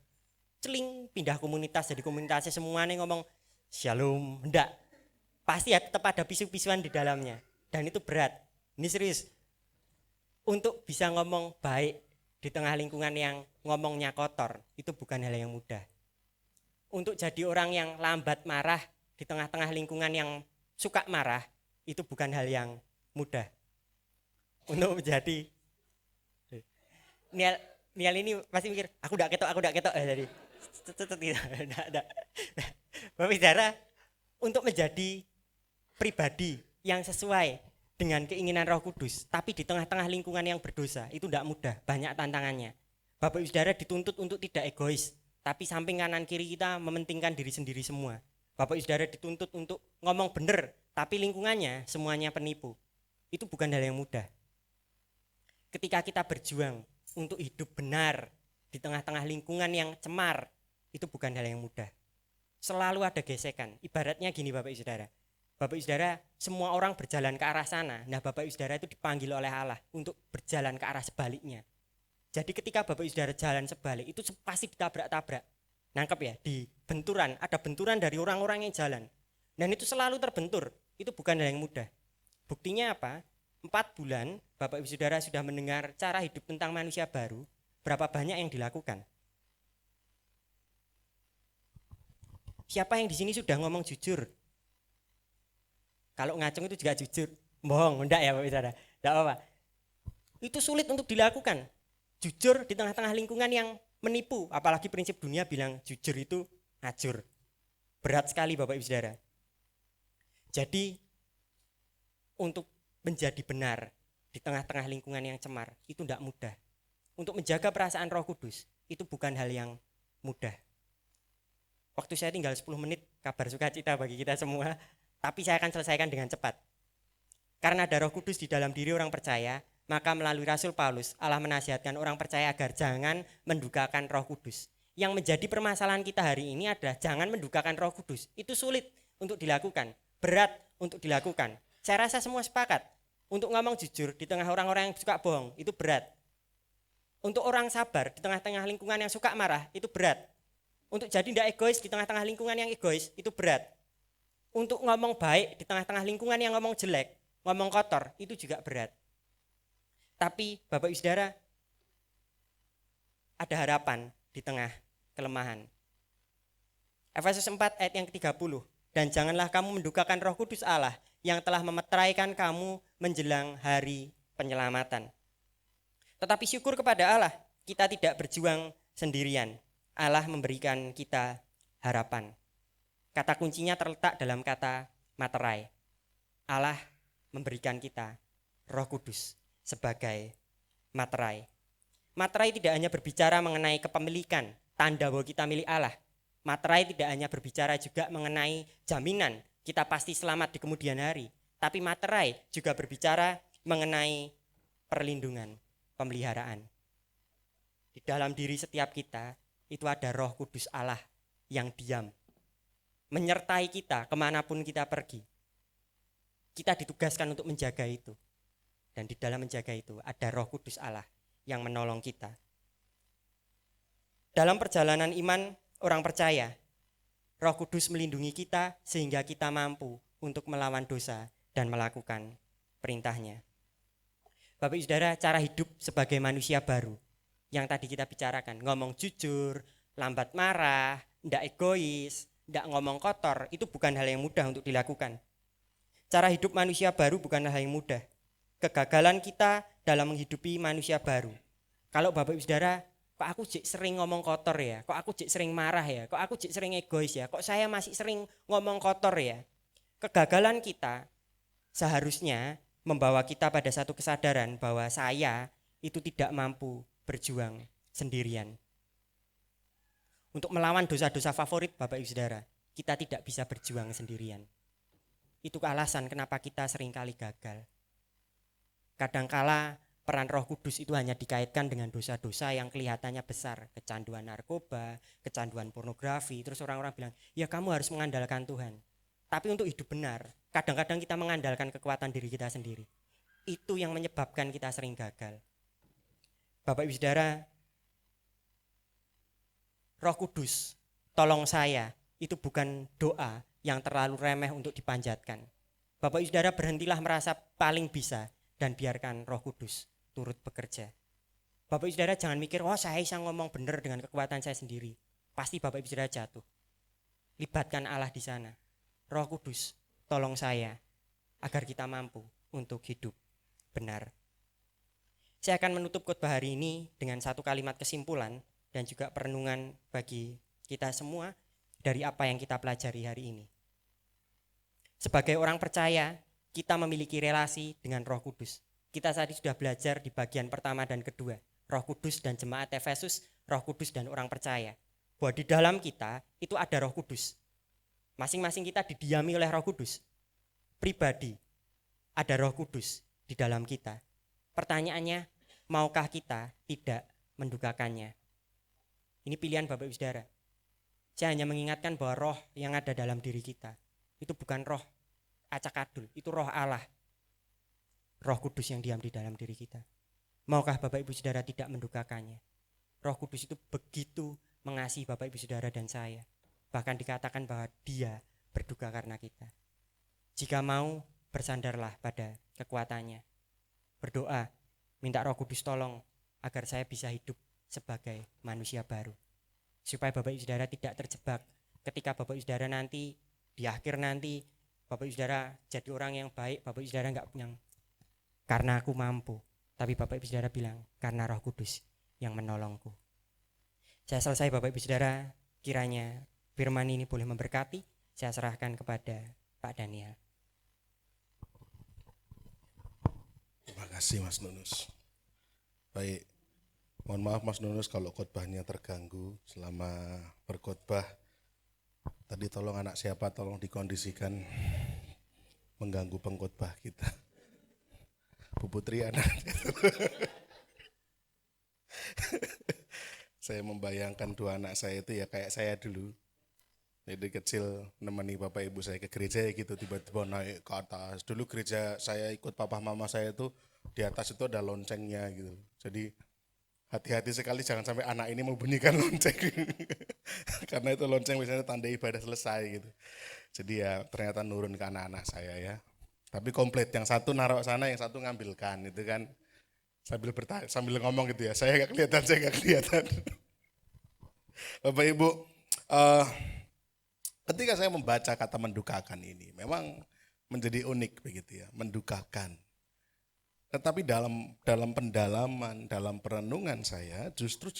celing pindah komunitas, jadi komunitasnya semuanya ngomong Shalom, enggak. Pasti ya tetap ada pisu-pisuan di dalamnya. Dan itu berat. Ini serius. Untuk bisa ngomong baik di tengah lingkungan yang ngomongnya kotor, itu bukan hal yang mudah. Untuk jadi orang yang lambat marah di tengah-tengah lingkungan yang suka marah, itu bukan hal yang mudah. Untuk menjadi Nial ini pasti mikir, aku udah ketok. Jadi enggak. Bapak Saudara, untuk menjadi pribadi yang sesuai dengan keinginan Roh Kudus, tapi di tengah-tengah lingkungan yang berdosa, itu tidak mudah, banyak tantangannya. Bapak Saudara dituntut untuk tidak egois, tapi samping kanan kiri kita mementingkan diri sendiri semua. Bapak Saudara dituntut untuk ngomong benar, tapi lingkungannya semuanya penipu. Itu bukan hal yang mudah. Ketika kita berjuang untuk hidup benar di tengah-tengah lingkungan yang cemar, itu bukan hal yang mudah. Selalu ada gesekan. Ibaratnya gini Bapak Ibu Saudara. Bapak Ibu Saudara, semua orang berjalan ke arah sana. Nah, Bapak Ibu Saudara itu dipanggil oleh Allah untuk berjalan ke arah sebaliknya. Jadi ketika Bapak Ibu Saudara jalan sebalik, itu pasti ditabrak-tabrak. Nangkep ya, di benturan, ada benturan dari orang-orang yang jalan. Dan itu selalu terbentur. Itu bukan hal yang mudah. Buktinya apa? 4 bulan Bapak Ibu Saudara sudah mendengar cara hidup tentang manusia baru, berapa banyak yang dilakukan? Siapa yang di sini sudah ngomong jujur? Kalau ngacung itu juga jujur. Bohong, enggak ya Bapak Ibu Saudara? Enggak apa-apa. Itu sulit untuk dilakukan. Jujur di tengah-tengah lingkungan yang menipu, apalagi prinsip dunia bilang jujur itu ngajur. Berat sekali Bapak Ibu Saudara. Jadi untuk menjadi benar di tengah-tengah lingkungan yang cemar itu tidak mudah. Untuk menjaga perasaan Roh Kudus itu bukan hal yang mudah. Waktu saya tinggal 10 menit, kabar sukacita bagi kita semua, tapi saya akan selesaikan dengan cepat. Karena ada Roh Kudus di dalam diri orang percaya, maka melalui Rasul Paulus Allah menasihatkan orang percaya agar jangan mendukakan Roh Kudus. Yang menjadi permasalahan kita hari ini adalah jangan mendukakan Roh Kudus. Itu sulit untuk dilakukan, berat untuk dilakukan. Saya rasa semua sepakat. Untuk ngomong jujur di tengah orang-orang yang suka bohong, itu berat. Untuk orang sabar di tengah-tengah lingkungan yang suka marah, itu berat. Untuk jadi tidak egois di tengah-tengah lingkungan yang egois, itu berat. Untuk ngomong baik di tengah-tengah lingkungan yang ngomong jelek, ngomong kotor, itu juga berat. Tapi Bapak Ibu Saudara, ada harapan di tengah kelemahan. Efesus 4 ayat yang ke-30. Dan janganlah kamu mendukakan Roh Kudus Allah yang telah memeteraikan kamu menjelang hari penyelamatan. Tetapi syukur kepada Allah, kita tidak berjuang sendirian. Allah memberikan kita harapan. Kata kuncinya terletak dalam kata materai. Allah memberikan kita Roh Kudus sebagai materai. Materai tidak hanya berbicara mengenai kepemilikan, tanda bahwa kita milik Allah. Materai tidak hanya berbicara juga mengenai jaminan kita pasti selamat di kemudian hari. Tapi materai juga berbicara mengenai perlindungan, pemeliharaan. Di dalam diri setiap kita itu ada Roh Kudus Allah yang diam, menyertai kita kemanapun kita pergi. Kita ditugaskan untuk menjaga itu. Dan di dalam menjaga itu ada Roh Kudus Allah yang menolong kita. Dalam perjalanan iman orang percaya, Roh Kudus melindungi kita sehingga kita mampu untuk melawan dosa dan melakukan perintahnya. Bapak Ibu Saudara, cara hidup sebagai manusia baru yang tadi kita bicarakan, ngomong jujur, lambat marah, tidak egois, tidak ngomong kotor, itu bukan hal yang mudah untuk dilakukan. Cara hidup manusia baru bukan hal yang mudah. Kegagalan kita dalam menghidupi manusia baru. Kalau Bapak Ibu Saudara, kok aku sering ngomong kotor ya, kok aku sering marah ya, kok aku sering egois ya, kok saya masih sering ngomong kotor ya. Kegagalan kita seharusnya membawa kita pada satu kesadaran bahwa saya itu tidak mampu berjuang sendirian. Untuk melawan dosa-dosa favorit Bapak Ibu Saudara, kita tidak bisa berjuang sendirian. Itu alasan kenapa kita seringkali gagal. Kadangkala peran Roh Kudus itu hanya dikaitkan dengan dosa-dosa yang kelihatannya besar, kecanduan narkoba, kecanduan pornografi. Terus orang-orang bilang, ya kamu harus mengandalkan Tuhan. Tapi untuk hidup benar, kadang-kadang kita mengandalkan kekuatan diri kita sendiri. Itu yang menyebabkan kita sering gagal. Bapak Ibu Saudara, Roh Kudus, tolong saya, itu bukan doa yang terlalu remeh untuk dipanjatkan. Bapak Ibu Saudara, berhentilah merasa paling bisa dan biarkan Roh Kudus turut bekerja. Bapak Ibu Saudara jangan mikir, oh saya bisa ngomong benar dengan kekuatan saya sendiri. Pasti Bapak Ibu Saudara jatuh. Libatkan Allah di sana. Roh Kudus, tolong saya agar kita mampu untuk hidup benar. Saya akan menutup khotbah hari ini dengan satu kalimat kesimpulan dan juga perenungan bagi kita semua dari apa yang kita pelajari hari ini. Sebagai orang percaya, kita memiliki relasi dengan Roh Kudus. Kita tadi sudah belajar di bagian pertama dan kedua, Roh Kudus dan jemaat Efesus, Roh Kudus dan orang percaya. Bahwa di dalam kita itu ada Roh Kudus. Masing-masing kita didiami oleh Roh Kudus. Pribadi ada Roh Kudus di dalam kita. Pertanyaannya, maukah kita tidak mendukakannya? Ini pilihan Bapak Ibu Saudara. Saya hanya mengingatkan bahwa roh yang ada dalam diri kita itu bukan roh acak-adul, itu roh Allah. Roh Kudus yang diam di dalam diri kita. Maukah Bapak Ibu Saudara tidak mendukakannya? Roh Kudus itu begitu mengasihi Bapak Ibu Saudara dan saya. Bahkan dikatakan bahwa Dia berduka karena kita. Jika mau, bersandarlah pada kekuatannya. berdoa, minta Roh Kudus tolong agar saya bisa hidup sebagai manusia baru. Supaya Bapak Ibu Saudara tidak terjebak ketika Bapak Ibu Saudara nanti di akhir nanti Bapak Ibu Saudara jadi orang yang baik, Bapak Ibu Saudara enggak bilang karena aku mampu, tapi Bapak Ibu Saudara bilang karena Roh Kudus yang menolongku. Saya selesai Bapak Ibu Saudara, kiranya firman ini boleh memberkati. Saya serahkan kepada Pak Daniel. Terima kasih Mas Nunus. Baik, mohon maaf Mas Nunus kalau khotbahnya terganggu selama berkhotbah. Tadi tolong anak siapa tolong dikondisikan mengganggu pengkhotbah kita. Bu Putri anak. Saya membayangkan dua anak saya itu ya kayak saya dulu. Jadi kecil nemeni bapak ibu saya ke gereja ya gitu, tiba-tiba naik ke atas. Dulu gereja saya ikut papa mama saya itu di atas itu ada loncengnya gitu. Jadi hati-hati sekali jangan sampai anak ini membunyikan lonceng. Karena itu lonceng biasanya tanda ibadah selesai gitu. Jadi ya ternyata nurun ke anak-anak saya ya. Tapi komplit, yang satu naruh sana, yang satu ngambilkan itu kan. Sambil ngomong gitu ya, saya nggak kelihatan. Bapak Ibu, ketika saya membaca kata mendukakan ini, memang menjadi unik begitu ya, mendukakan. Tetapi dalam pendalaman, dalam perenungan saya, justru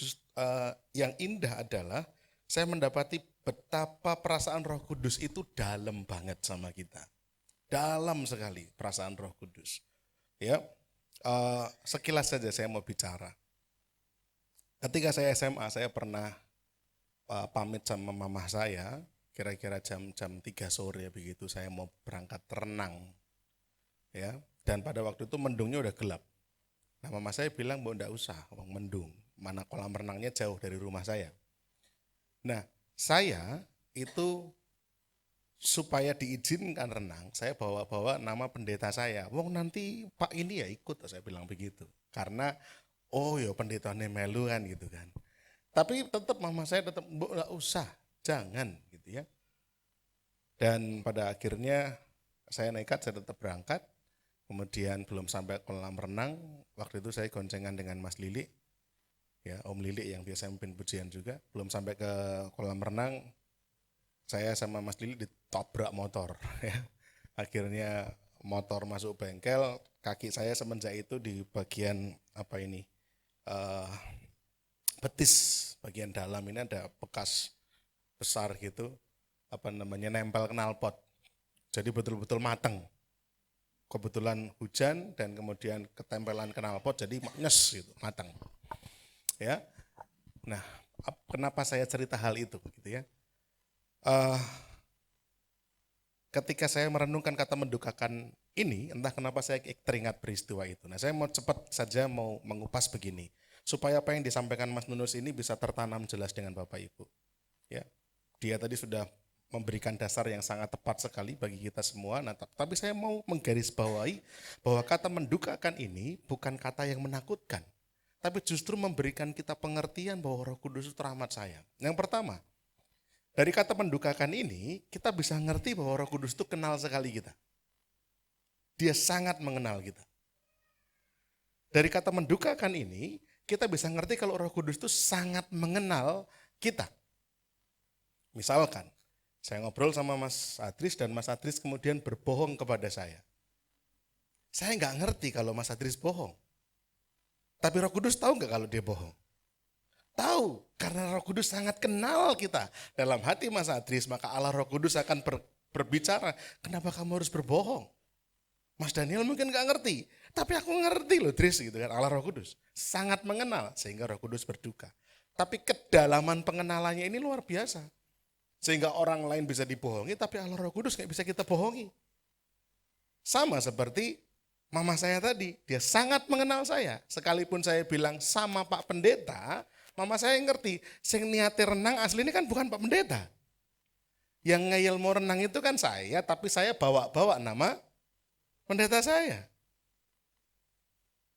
yang indah adalah saya mendapati betapa perasaan Roh Kudus itu dalam banget sama kita, dalam sekali perasaan Roh Kudus. Ya, sekilas saja saya mau bicara. Ketika saya SMA, saya pernah pamit sama mama saya. Kira-kira jam 3 sore begitu saya mau berangkat renang. Ya, dan pada waktu itu mendungnya udah gelap. Nah, mama saya bilang, "Mbok enggak usah, mendung. Mana kolam renangnya jauh dari rumah saya." Nah, saya itu supaya diizinkan renang, saya bawa nama pendeta saya. "Wong nanti Pak ini ya ikut," saya bilang begitu. Karena oh ya pendetanya melu kan gitu kan. Tapi tetap mama saya tetap, "Mbok enggak usah, jangan," gitu ya. Dan pada akhirnya saya nekat, saya tetap berangkat. Kemudian belum sampai kolam renang, waktu itu saya goncengan dengan Mas Lili, ya Om Lili yang biasa memimpin pujian juga. Belum sampai ke kolam renang, saya sama Mas Lili ditabrak motor. Ya. Akhirnya motor masuk bengkel, kaki saya semenjak itu di bagian betis, bagian dalam ini ada bekas besar gitu, nempel knalpot. Jadi betul-betul mateng. Kebetulan hujan dan kemudian ketempelan knalpot jadi nyes gitu, mateng. Ya. Nah, kenapa saya cerita hal itu gitu ya? Ketika saya merenungkan kata mendukakan ini, entah kenapa saya teringat peristiwa itu. Nah, saya mau cepat saja mau mengupas begini, supaya apa yang disampaikan Mas Nunus ini bisa tertanam jelas dengan Bapak Ibu. Ya, dia tadi sudah memberikan dasar yang sangat tepat sekali bagi kita semua. Nah, tapi saya mau menggarisbawahi bahwa kata mendukakan ini bukan kata yang menakutkan, tapi justru memberikan kita pengertian bahwa Roh Kudus itu rahmat sayang. Yang pertama, dari kata mendukakan ini, kita bisa ngerti bahwa Roh Kudus itu kenal sekali kita. Dia sangat mengenal kita. Dari kata mendukakan ini, kita bisa ngerti kalau Roh Kudus itu sangat mengenal kita. Misalkan, saya ngobrol sama Mas Adris dan Mas Adris kemudian berbohong kepada saya. Saya nggak ngerti kalau Mas Adris bohong. Tapi Roh Kudus tahu nggak kalau dia bohong? Tahu, karena Roh Kudus sangat kenal kita. Dalam hati Mas Adris, maka Allah Roh Kudus akan berbicara, "Kenapa kamu harus berbohong?" Mas Daniel mungkin gak ngerti, tapi aku ngerti loh Dris gitu kan. Allah Roh Kudus sangat mengenal sehingga Roh Kudus berduka. Tapi kedalaman pengenalannya ini luar biasa. Sehingga orang lain bisa dibohongi, tapi Allah Roh Kudus gak bisa kita bohongi. Sama seperti mama saya tadi, dia sangat mengenal saya. Sekalipun saya bilang sama Pak Pendeta, mama saya ngerti, sing niate renang asli ini kan bukan Pak Pendeta. Yang ngeyel mau renang itu kan saya, tapi saya bawa-bawa nama pendeta saya.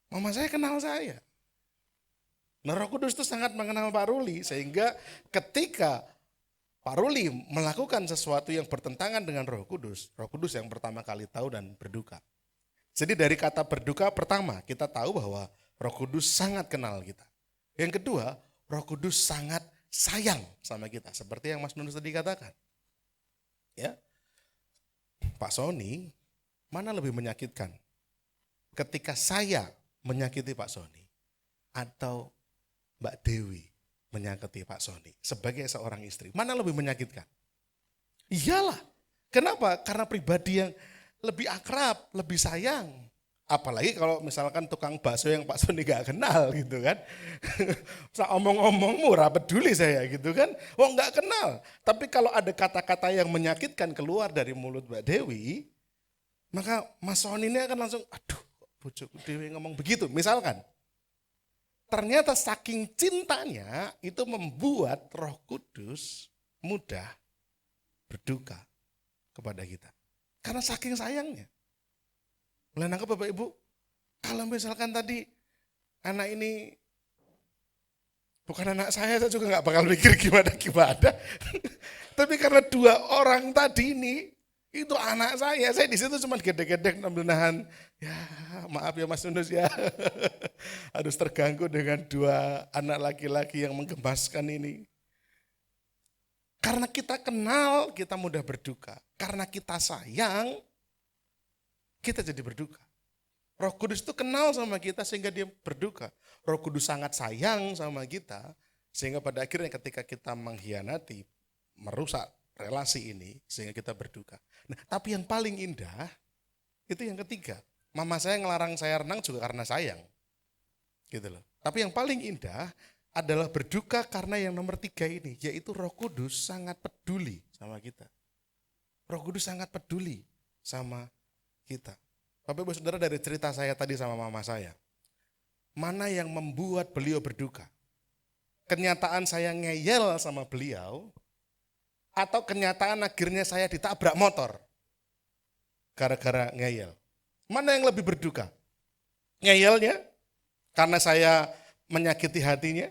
Mama saya kenal saya. Nah, Roh Kudus itu sangat mengenal Pak Ruli, sehingga ketika Pak Ruli melakukan sesuatu yang bertentangan dengan Roh Kudus yang pertama kali tahu dan berduka. Jadi dari kata berduka pertama kita tahu bahwa Roh Kudus sangat kenal kita. Yang kedua, Roh Kudus sangat sayang sama kita. Seperti yang Mas Nunus tadi katakan. Ya, Pak Sony, mana lebih menyakitkan? Ketika saya menyakiti Pak Sony atau Mbak Dewi menyakiti Pak Sony sebagai seorang istri, mana lebih menyakitkan? Iyalah. Kenapa? Karena pribadi yang lebih akrab, lebih sayang. Apalagi kalau misalkan tukang bakso yang Pak Sony gak kenal gitu kan. Saya omong-omong murah peduli saya gitu kan. Wong gak kenal. Tapi kalau ada kata-kata yang menyakitkan keluar dari mulut Mbak Dewi, maka Mas Sony ini akan langsung, aduh bojoku Dewi ngomong begitu. Misalkan, ternyata saking cintanya itu membuat Roh Kudus mudah berduka kepada kita. Karena saking sayangnya. Mulai nangkep Bapak Ibu, kalau misalkan tadi anak ini bukan anak saya juga nggak bakal mikir gimana. Tapi karena dua orang tadi ini, itu anak saya di situ cuma gede-gede sambil nahan. Ya maaf ya Mas Nunus ya, harus terganggu dengan dua anak laki-laki yang menggemaskan ini. Karena kita kenal, kita mudah berduka. Karena kita sayang, kita jadi berduka. Roh Kudus itu kenal sama kita sehingga dia berduka. Roh Kudus sangat sayang sama kita, sehingga pada akhirnya ketika kita mengkhianati, merusak relasi ini, sehingga kita berduka. Nah, tapi yang paling indah, itu yang ketiga. Mama saya ngelarang saya renang juga karena sayang. Gitu loh. Tapi yang paling indah, adalah berduka karena yang nomor 3 ini, yaitu Roh Kudus sangat peduli sama kita. Roh Kudus sangat peduli sama kita. Bapak Ibu Saudara, dari cerita saya tadi sama mama saya, mana yang membuat beliau berduka? Kenyataan saya ngeyel sama beliau, atau kenyataan akhirnya saya ditabrak motor gara-gara ngeyel? Mana yang lebih berduka? Ngeyelnya karena saya menyakiti hatinya?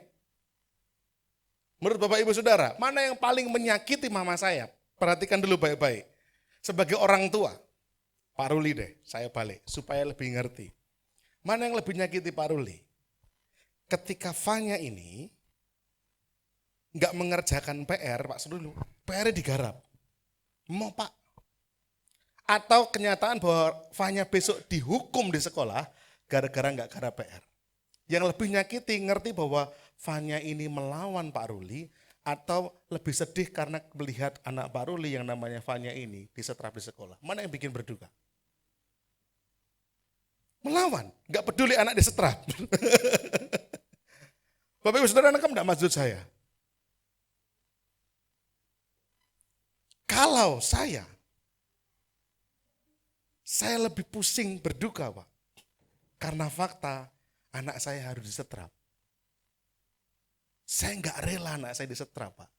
Menurut Bapak Ibu Saudara, mana yang paling menyakiti mama saya? Perhatikan dulu baik-baik. Sebagai orang tua, Pak Ruli deh, saya balik supaya lebih ngerti. Mana yang lebih menyakiti Pak Ruli? Ketika Fanya ini nggak mengerjakan PR, Pak Ruli, PR-nya digarap. Mau Pak. Atau kenyataan bahwa Fanya besok dihukum di sekolah gara-gara nggak garap PR. Yang lebih nyakiti ngerti bahwa Fanya ini melawan Pak Ruli, atau lebih sedih karena melihat anak Pak Ruli yang namanya Fanya ini disetrap di sekolah. Mana yang bikin berduka? Melawan, nggak peduli anak disetrap. Bapak Ibu Saudara, nangkep enggak maksud saya? Kalau saya lebih pusing berduka, Pak. Karena fakta anak saya harus disetrap. Saya nggak rela anak saya disetrap, Pak.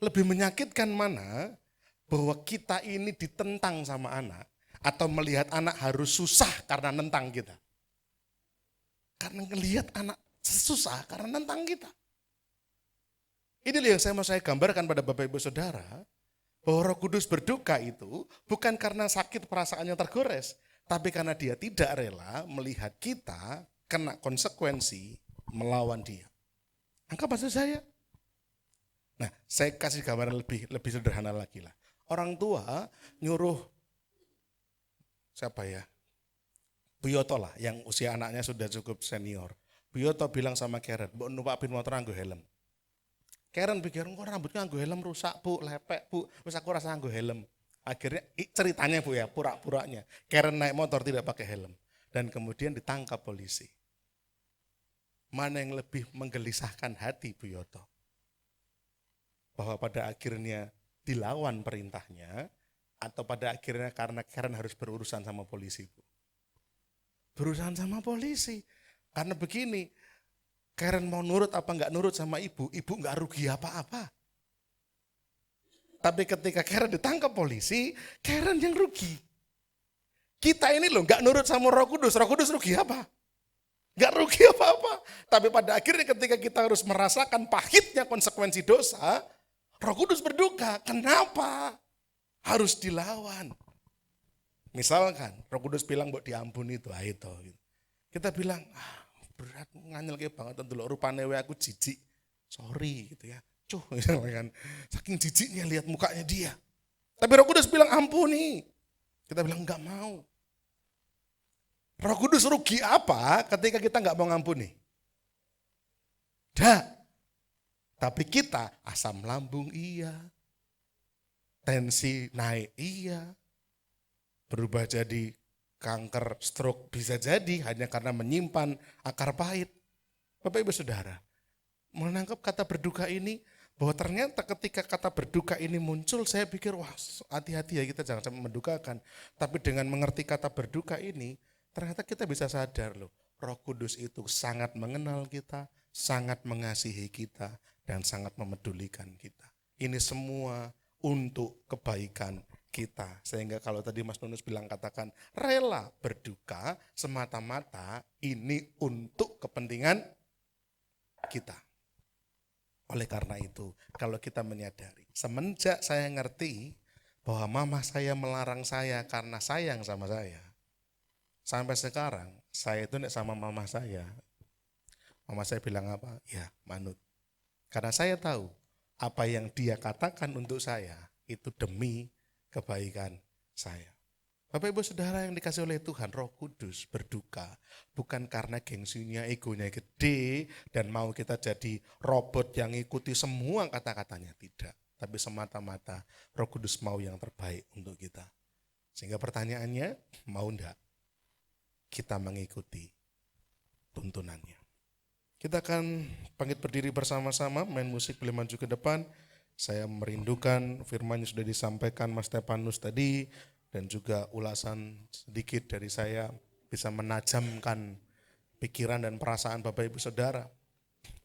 Lebih menyakitkan mana bahwa kita ini ditentang sama anak, atau melihat anak harus susah karena nentang kita. Karena ngelihat anak susah karena nentang kita. Ini yang saya mau gambarkan pada Bapak Ibu Saudara, bahwa Roh Kudus berduka itu bukan karena sakit perasaannya tergores, tapi karena dia tidak rela melihat kita kena konsekuensi melawan dia. Angka maksud saya? Nah, saya kasih gambaran lebih sederhana lagi lah. Orang tua nyuruh siapa ya? Buyoto lah, yang usia anaknya sudah cukup senior. Buyoto bilang sama Karen, "Mbok numpak motor nganggo helm." Karen pikir, kok rambutnya nganggo helm rusak, Bu, lepek, Bu. Wis aku rasa nganggo helm. Akhirnya ceritanya Bu ya, pura-puranya. Karen naik motor tidak pakai helm dan kemudian ditangkap polisi. Mana yang lebih menggelisahkan hati Buyoto? Bahwa pada akhirnya dilawan perintahnya, atau pada akhirnya karena Karen harus berurusan sama polisi, Bu? Berurusan sama polisi. Karena begini, Karen mau nurut apa enggak nurut sama ibu enggak rugi apa-apa. Tapi ketika Karen ditangkap polisi, Karen yang rugi. Kita ini loh enggak nurut sama Roh Kudus rugi apa? Enggak rugi apa-apa. Tapi pada akhirnya ketika kita harus merasakan pahitnya konsekuensi dosa, Roh Kudus berduka. Kenapa? Harus dilawan. Misalkan Roh Kudus bilang buat diampuni itu, itu. Kita bilang, berat nganyel kayak banget tentu rupane we aku jijik. Sorry gitu ya. Cuh, misalkan saking jijiknya lihat mukanya dia. Tapi Roh Kudus bilang ampuni. Kita bilang enggak mau. Roh Kudus rugi apa ketika kita enggak mau ngampuni? Tapi kita asam lambung iya. Tensi naik iya. Berubah jadi kanker, stroke bisa jadi hanya karena menyimpan akar pahit. Bapak Ibu Saudara, menangkap kata berduka ini, bahwa ternyata ketika kata berduka ini muncul, saya pikir wah hati-hati ya kita jangan sampai mendukakan. Tapi dengan mengerti kata berduka ini, ternyata kita bisa sadar loh, Roh Kudus itu sangat mengenal kita, sangat mengasihi kita, dan sangat memedulikan kita. Ini semua untuk kebaikan kita. Sehingga kalau tadi Mas Nunus bilang katakan rela berduka semata-mata ini untuk kepentingan kita. Oleh karena itu, kalau kita menyadari, semenjak saya ngerti bahwa mama saya melarang saya karena sayang sama saya, sampai sekarang saya itu sama mama saya bilang apa? Ya manut. Karena saya tahu apa yang dia katakan untuk saya itu demi kebaikan saya. Bapak Ibu Saudara yang dikasih oleh Tuhan, Roh Kudus berduka bukan karena gengsinya, egonya gede dan mau kita jadi robot yang ikuti semua kata-katanya, tidak. Tapi semata-mata Roh Kudus mau yang terbaik untuk kita. Sehingga pertanyaannya, mau enggak kita mengikuti tuntunannya? Kita akan bangkit berdiri bersama-sama, main musik boleh maju ke depan. Saya merindukan firman yang sudah disampaikan Mas Stefanus tadi dan juga ulasan sedikit dari saya bisa menajamkan pikiran dan perasaan Bapak Ibu Saudara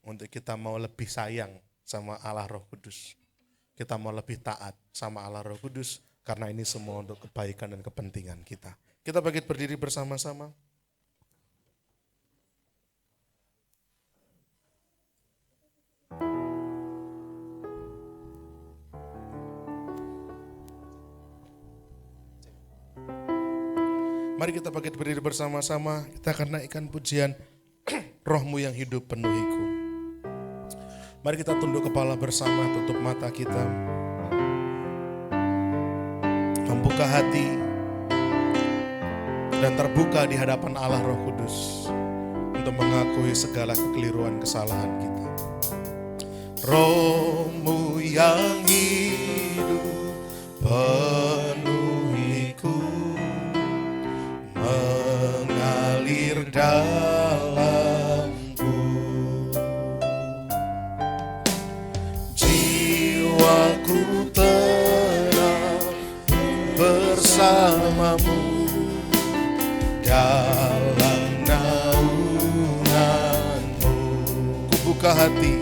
untuk kita mau lebih sayang sama Allah Roh Kudus. Kita mau lebih taat sama Allah Roh Kudus karena ini semua untuk kebaikan dan kepentingan kita. Kita bangkit berdiri bersama-sama. Mari kita bangkit berdiri bersama-sama, kita akan naikkan pujian Rohmu yang hidup penuhiku. Mari kita tunduk kepala bersama, tutup mata kita. Membuka hati dan terbuka di hadapan Allah Roh Kudus untuk mengakui segala kekeliruan kesalahan kita. Rohmu yang hidup penuhiku, mengalir dalamku, jiwaku tenang bersamamu dalam naunganmu. Ku buka hati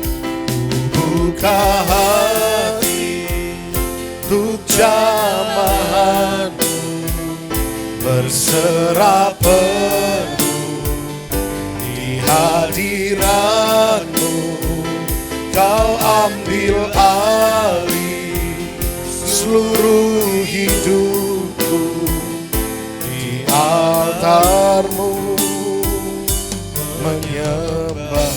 untuk jamahanmu, berserah penuh di hadiratmu. Kau ambil alih seluruh hidupku di altarmu menyembah.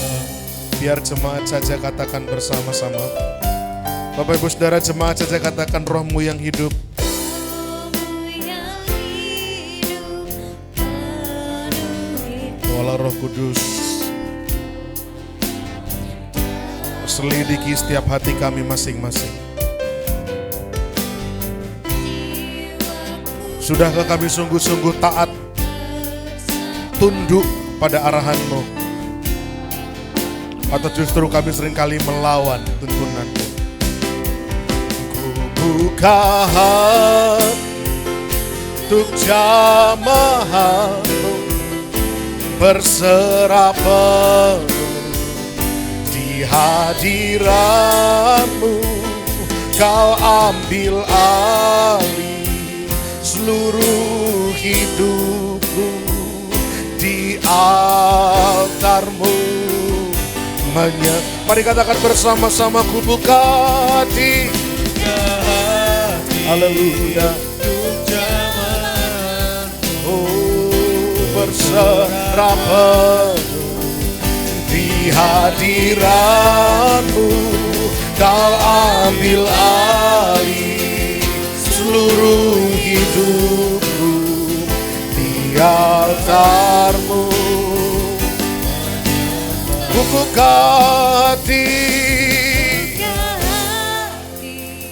Biar jemaat saja katakan bersama-sama. Bapak Ibu Saudara, jemaat saja katakan Rohmu yang hidup. Allah Roh Kudus, selidiki setiap hati kami masing-masing. Sudahkah kami sungguh-sungguh taat, tunduk pada arahan-Mu? Atau justru kami seringkali melawan tuntunan-Mu? Ku buka hati untuk jamaah-Mu, berserah penuh di hadirat-Mu. Kau ambil alih seluruh hidupku di altar-Mu. Mari katakan bersama-sama, ku buka hati. Haleluya. berserah penuh di hadirat-Mu. Kau ambil alih seluruh hidupku di altar-Mu. Ku buka hati.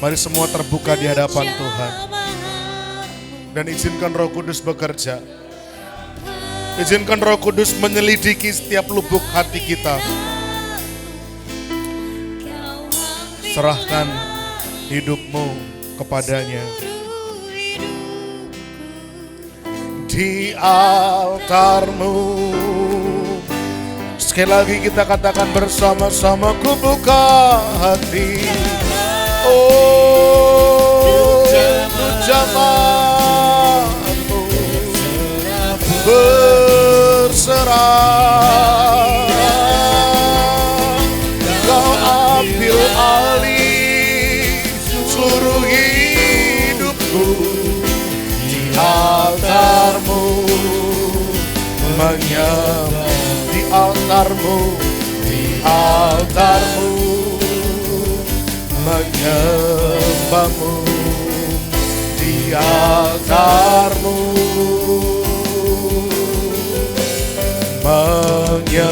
Mari semua terbuka di hadapan Tuhan. Dan izinkan Roh Kudus bekerja. Izinkan Roh Kudus menyelidiki setiap lubuk hati kita. Serahkan hidupmu kepadanya. Di altar-Mu. Sekali lagi kita katakan bersama-sama, ku buka hati. Oh, jamaah-Mu berserah. Kau ambil alih seluruh hidupku di altar-Mu. Menyembah di altar-Mu, di altar-Mu. Menyembah-Mu di altar-Mu. Menyembah-Mu.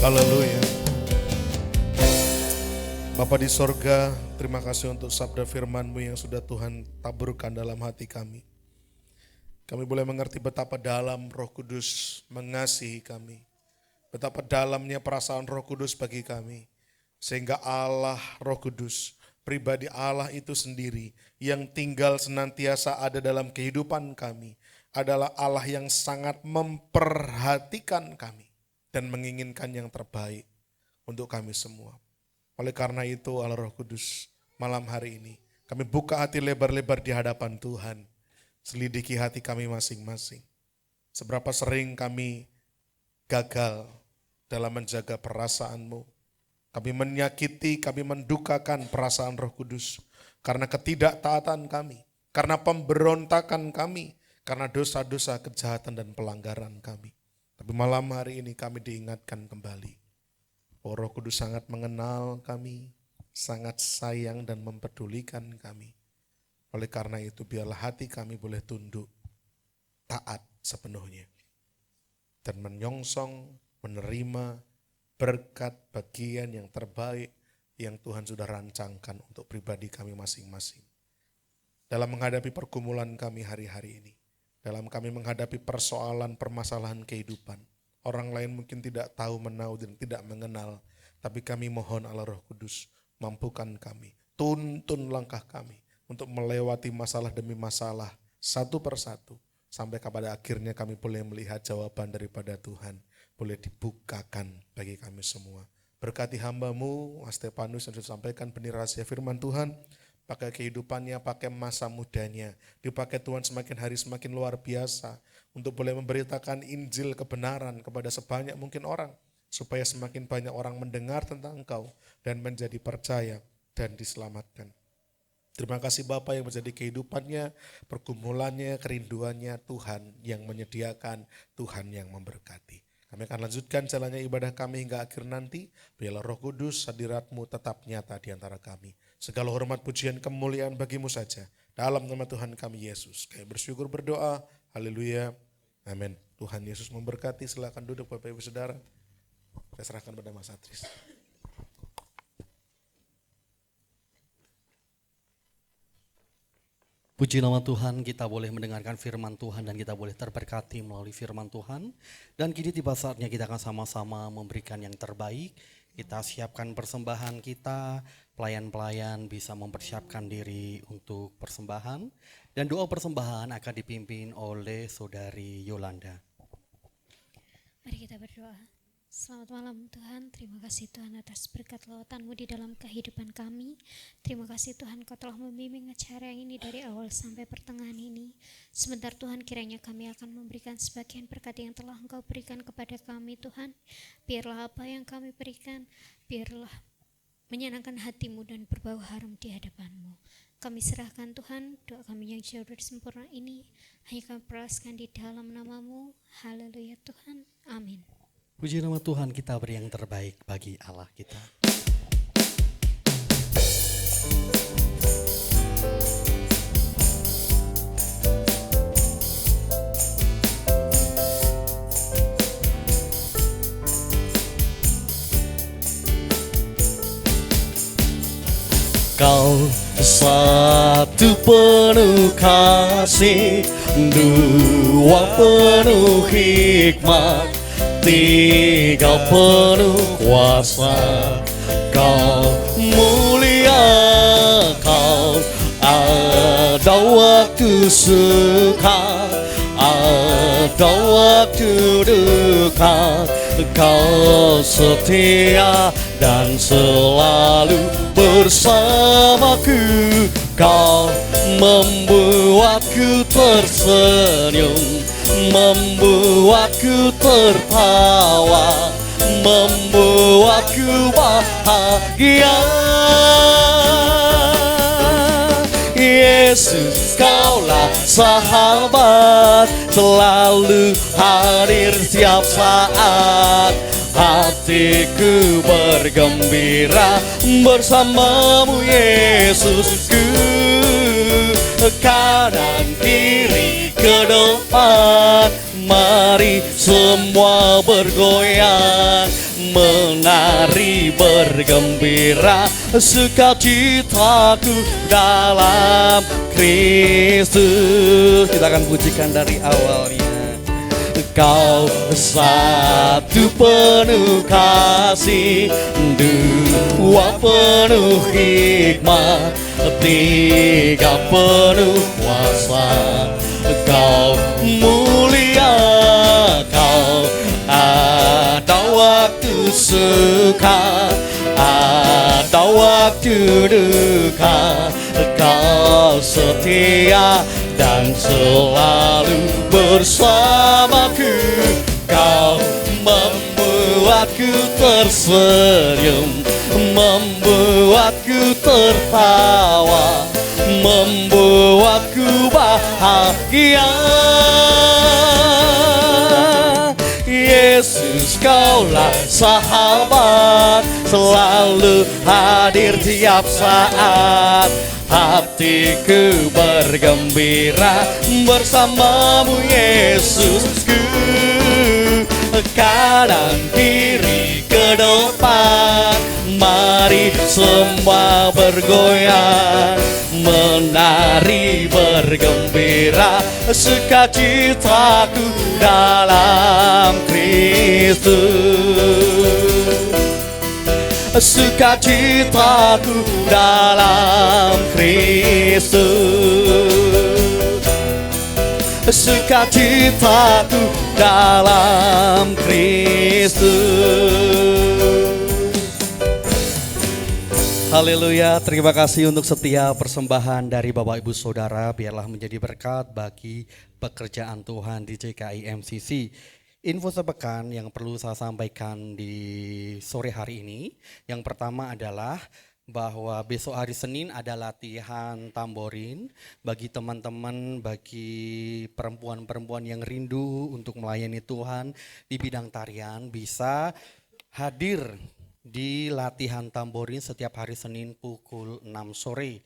Haleluya. Bapa di sorga, terima kasih untuk sabda firman-Mu yang sudah Tuhan taburkan dalam hati kami. Kami boleh mengerti betapa dalam Roh Kudus mengasihi kami. Betapa dalamnya perasaan Roh Kudus bagi kami. Sehingga Allah Roh Kudus, pribadi Allah itu sendiri yang tinggal senantiasa ada dalam kehidupan kami, adalah Allah yang sangat memperhatikan kami dan menginginkan yang terbaik untuk kami semua. Oleh karena itu Allah Roh Kudus, malam hari ini kami buka hati lebar-lebar di hadapan Tuhan. Selidiki hati kami masing-masing. Seberapa sering kami gagal dalam menjaga perasaan-Mu. Kami menyakiti, kami mendukakan perasaan Roh Kudus. Karena ketidaktaatan kami, karena pemberontakan kami, karena dosa-dosa, kejahatan dan pelanggaran kami. Tapi malam hari ini kami diingatkan kembali. Oh, Roh Kudus sangat mengenal kami, sangat sayang dan mempedulikan kami. Oleh karena itu biarlah hati kami boleh tunduk, taat sepenuhnya. Dan menyongsong, menerima berkat bagian yang terbaik yang Tuhan sudah rancangkan untuk pribadi kami masing-masing. Dalam menghadapi pergumulan kami hari-hari ini, dalam kami menghadapi persoalan, permasalahan kehidupan, orang lain mungkin tidak tahu, menahu, dan tidak mengenal, tapi kami mohon Allah Roh Kudus, mampukan kami, tuntun langkah kami, untuk melewati masalah demi masalah, satu persatu, sampai kepada akhirnya kami boleh melihat jawaban daripada Tuhan, boleh dibukakan bagi kami semua. Berkati hamba-Mu, Stefanus yang sudah sampaikan benih rahasia firman Tuhan, pakai kehidupannya, pakai masa mudanya, dipakai Tuhan semakin hari semakin luar biasa, untuk boleh memberitakan Injil kebenaran kepada sebanyak mungkin orang, supaya semakin banyak orang mendengar tentang Engkau, dan menjadi percaya dan diselamatkan. Terima kasih Bapa yang menjadi kehidupannya, pergumulannya, kerinduannya, Tuhan yang menyediakan, Tuhan yang memberkati. Kami akan lanjutkan jalannya ibadah kami hingga akhir nanti. Biarlah Roh Kudus, hadirat-Mu tetap nyata di antara kami. Segala hormat, pujian, kemuliaan bagi-Mu saja. Dalam nama Tuhan kami Yesus. Kami bersyukur berdoa. Haleluya. Amin. Tuhan Yesus memberkati. Silakan duduk Bapak Ibu Saudara. Saya serahkan pada Mas Atris. Puji nama Tuhan, kita boleh mendengarkan firman Tuhan dan kita boleh terberkati melalui firman Tuhan. Dan kini tiba saatnya kita akan sama-sama memberikan yang terbaik. Kita siapkan persembahan kita, pelayan-pelayan bisa mempersiapkan diri untuk persembahan. Dan doa persembahan akan dipimpin oleh Saudari Yolanda. Mari kita berdoa. Selamat malam Tuhan, terima kasih Tuhan atas berkat lawatan-Mu di dalam kehidupan kami. Terima kasih Tuhan Kau telah membimbing acara ini dari awal sampai pertengahan ini. Sebentar Tuhan kiranya kami akan memberikan sebagian berkat yang telah Engkau berikan kepada kami Tuhan. Biarlah apa yang kami berikan, biarlah menyenangkan hati-Mu dan berbau harum di hadapan-Mu. Kami serahkan Tuhan, doa kami yang jauh dari sempurna ini hanya kami peraskan di dalam nama-Mu. Haleluya Tuhan, amin. Puji nama Tuhan, kita beri yang terbaik bagi Allah kita. Kau satu penuh kasih, dua penuh hikmat, tiga penuh kuasa. Kau mulia, kau ada waktu suka, ada waktu duka. Kau setia dan selalu bersamaku. Kau membuatku tersenyum, membuatku tertawa, membuatku bahagia. Yesus, Kaulah sahabat, selalu hadir setiap saat. Hatiku bergembira bersamamu Yesusku. Kanan kiri ke depan, mari semua bergoyang, menari bergembira, sukacitaku dalam Kristus. Kita akan pujikan dari awalnya. Kau satu penuh kasih, dua penuh hikmat, tiga penuh kuasa. Kau mulia, kau ada waktu suka, ada waktu duka. Kau setia dan selalu bersamaku. Kau membuatku tersenyum, membuatku tertawa, membuatku bahagia. Yesus, Kaulah sahabat, selalu hadir tiap saat. Hatiku bergembira bersamamu Yesusku. Kanan kiri ke depan, mari semua bergoyang, menari bergembira, sukacitaku dalam Kristus. Sukacitaku dalam Kristus. Sukacitaku dalam Kristus. Haleluya, terima kasih untuk setiap persembahan dari Bapak Ibu Saudara. Biarlah menjadi berkat bagi pekerjaan Tuhan di GKI MCC. Info sepekan yang perlu saya sampaikan di sore hari ini. Yang pertama adalah bahwa besok hari Senin ada latihan tamborin bagi teman-teman, bagi perempuan-perempuan yang rindu untuk melayani Tuhan di bidang tarian, bisa hadir di latihan tamborin setiap hari Senin pukul 6 sore.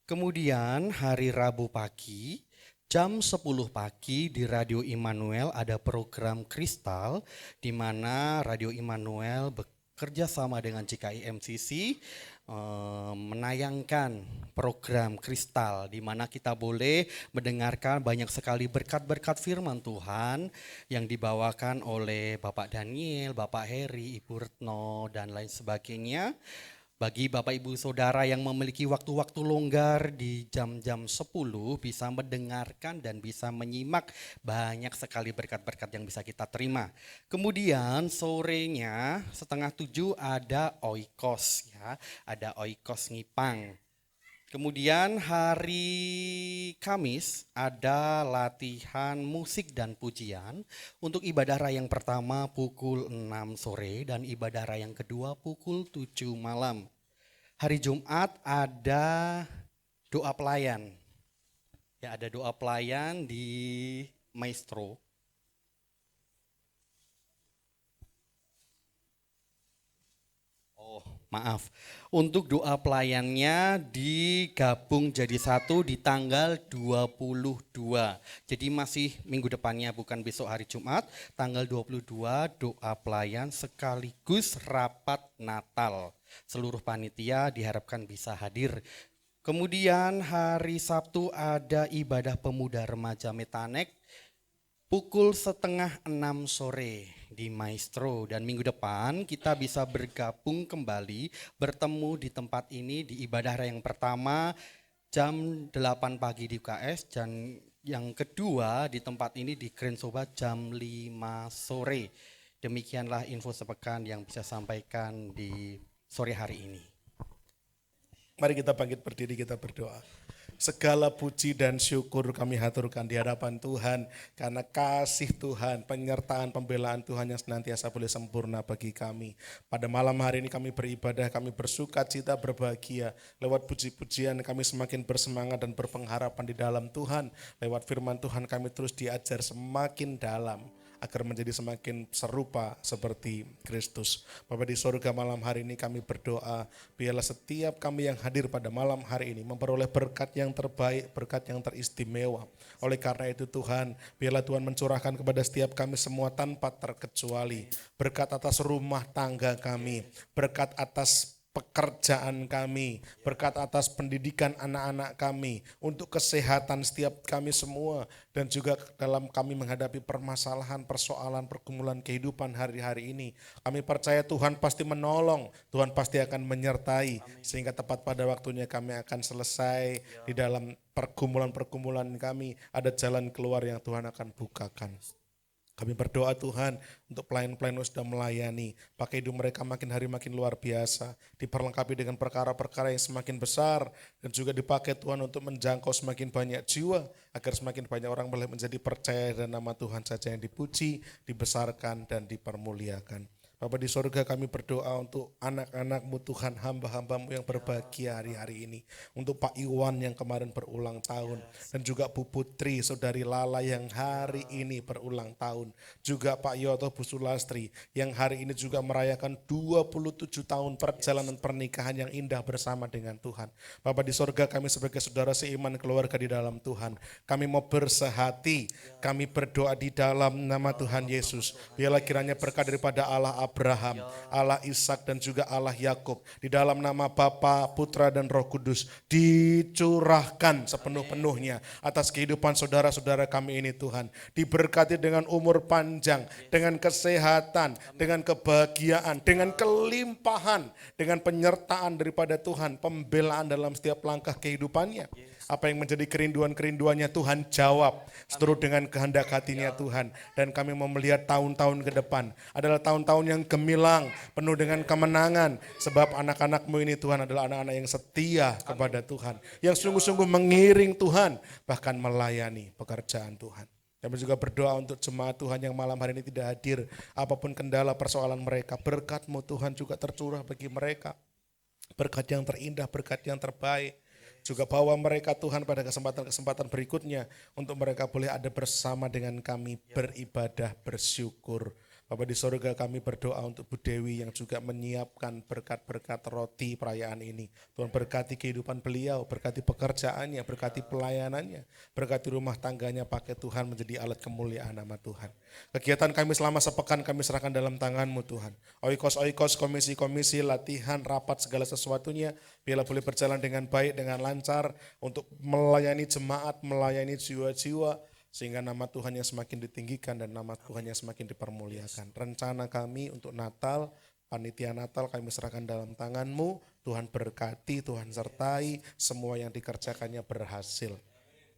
Kemudian hari Rabu pagi jam 10 pagi di Radio Immanuel ada program Kristal, di mana Radio Immanuel bekerja sama dengan GKI MCC menayangkan program Kristal, di mana kita boleh mendengarkan banyak sekali berkat-berkat firman Tuhan yang dibawakan oleh Bapak Daniel, Bapak Heri, Ibu Retno, dan lain sebagainya. Bagi Bapak Ibu Saudara yang memiliki waktu-waktu longgar di jam-jam 10 bisa mendengarkan dan bisa menyimak banyak sekali berkat-berkat yang bisa kita terima. Kemudian sorenya 6:30 ada Oikos ya, ada Oikos Ngipang. Kemudian hari Kamis ada latihan musik dan pujian untuk ibadah raya yang pertama pukul 6 sore dan ibadah raya yang kedua pukul 7 malam. Hari Jumat ada doa pelayan. Ya, ada doa pelayan di Maestro. Oh, maaf. Untuk doa pelayannya digabung jadi satu di tanggal 22. Jadi masih minggu depannya, bukan besok hari Jumat. Tanggal 22 doa pelayan sekaligus rapat Natal. Seluruh panitia diharapkan bisa hadir. Kemudian hari Sabtu ada ibadah pemuda remaja Metanek pukul 5:30 sore di Maestro. Dan minggu depan kita bisa bergabung kembali, bertemu di tempat ini di ibadah yang pertama jam 8 pagi di UKS, dan yang kedua di tempat ini di Grand Soba jam 5 sore. Demikianlah info sepekan yang bisa sampaikan di sore hari ini. Mari kita bangkit berdiri, kita berdoa. Segala puji dan syukur kami haturkan di hadapan Tuhan karena kasih Tuhan, penyertaan, pembelaan Tuhan yang senantiasa boleh sempurna bagi kami. Pada malam hari ini kami beribadah, kami bersuka cita, berbahagia. Lewat puji-pujian kami semakin bersemangat dan berpengharapan di dalam Tuhan. Lewat firman Tuhan kami terus diajar semakin dalam, agar menjadi semakin serupa seperti Kristus. Bapa di surga, malam hari ini kami berdoa, biarlah setiap kami yang hadir pada malam hari ini memperoleh berkat yang terbaik, berkat yang teristimewa. Oleh karena itu Tuhan, biarlah Tuhan mencurahkan kepada setiap kami semua tanpa terkecuali. Berkat atas rumah tangga kami, berkat atas pekerjaan kami, berkat atas pendidikan anak-anak kami, untuk kesehatan setiap kami semua, dan juga dalam kami menghadapi permasalahan, persoalan, pergumulan kehidupan hari-hari ini. Kami percaya Tuhan pasti menolong, Tuhan pasti akan menyertai, sehingga tepat pada waktunya kami akan selesai di dalam pergumulan-pergumulan kami, ada jalan keluar yang Tuhan akan bukakan. Kami berdoa Tuhan untuk pelayan-pelayan yang sudah melayani, pakai hidup mereka makin hari makin luar biasa, diperlengkapi dengan perkara-perkara yang semakin besar, dan juga dipakai Tuhan untuk menjangkau semakin banyak jiwa, agar semakin banyak orang boleh menjadi percaya dan nama Tuhan saja yang dipuji, dibesarkan, dan dipermuliakan. Bapa di surga, kami berdoa untuk anak-anak-Mu Tuhan, hamba-hamba-Mu yang berbahagia hari-hari ini. Untuk Pak Iwan yang kemarin berulang tahun, dan juga Bu Putri, Saudari Lala yang hari ini berulang tahun. Juga Pak Yoto, Bu Sulastri yang hari ini juga merayakan 27 tahun perjalanan pernikahan yang indah bersama dengan Tuhan. Bapa di surga, kami sebagai saudara seiman keluarga di dalam Tuhan, kami mau bersehati, kami berdoa di dalam nama Tuhan Yesus. Biarlah kiranya berkat daripada Allah Abraham, Allah Ishak, dan juga Allah Yakub, di dalam nama Bapa, Putra, dan Roh Kudus dicurahkan sepenuh-penuhnya atas kehidupan saudara-saudara kami ini Tuhan. Diberkati dengan umur panjang, dengan kesehatan, dengan kebahagiaan, dengan kelimpahan, dengan penyertaan daripada Tuhan, pembelaan dalam setiap langkah kehidupannya. Apa yang menjadi kerinduan-kerinduannya Tuhan jawab seturut dengan kehendak hatinya Tuhan. Dan kami mau melihat tahun-tahun ke depan adalah tahun-tahun yang gemilang, penuh dengan kemenangan. Sebab anak-anak-Mu ini Tuhan adalah anak-anak yang setia kepada Tuhan, yang sungguh-sungguh mengiring Tuhan, bahkan melayani pekerjaan Tuhan. Kami juga berdoa untuk jemaat Tuhan yang malam hari ini tidak hadir. Apapun kendala persoalan mereka, berkat-Mu Tuhan juga tercurah bagi mereka. Berkat yang terindah, berkat yang terbaik. Juga bawa mereka Tuhan pada kesempatan-kesempatan berikutnya untuk mereka boleh ada bersama dengan kami beribadah, bersyukur. Bapa di surga, kami berdoa untuk Bu Dewi yang juga menyiapkan berkat-berkat roti perayaan ini. Tuhan berkati kehidupan beliau, berkati pekerjaannya, berkati pelayanannya, berkati rumah tangganya, pakai Tuhan menjadi alat kemuliaan nama Tuhan. Kegiatan kami selama sepekan kami serahkan dalam tangan-Mu Tuhan. Oikos, komisi-komisi, latihan, rapat, segala sesuatunya, biarlah boleh berjalan dengan baik, dengan lancar, untuk melayani jemaat, melayani jiwa-jiwa, sehingga nama Tuhan yang semakin ditinggikan dan nama Tuhan yang semakin dipermuliakan. Rencana kami untuk Natal, panitia Natal kami serahkan dalam tangan-Mu. Tuhan berkati, Tuhan sertai, semua yang dikerjakannya berhasil.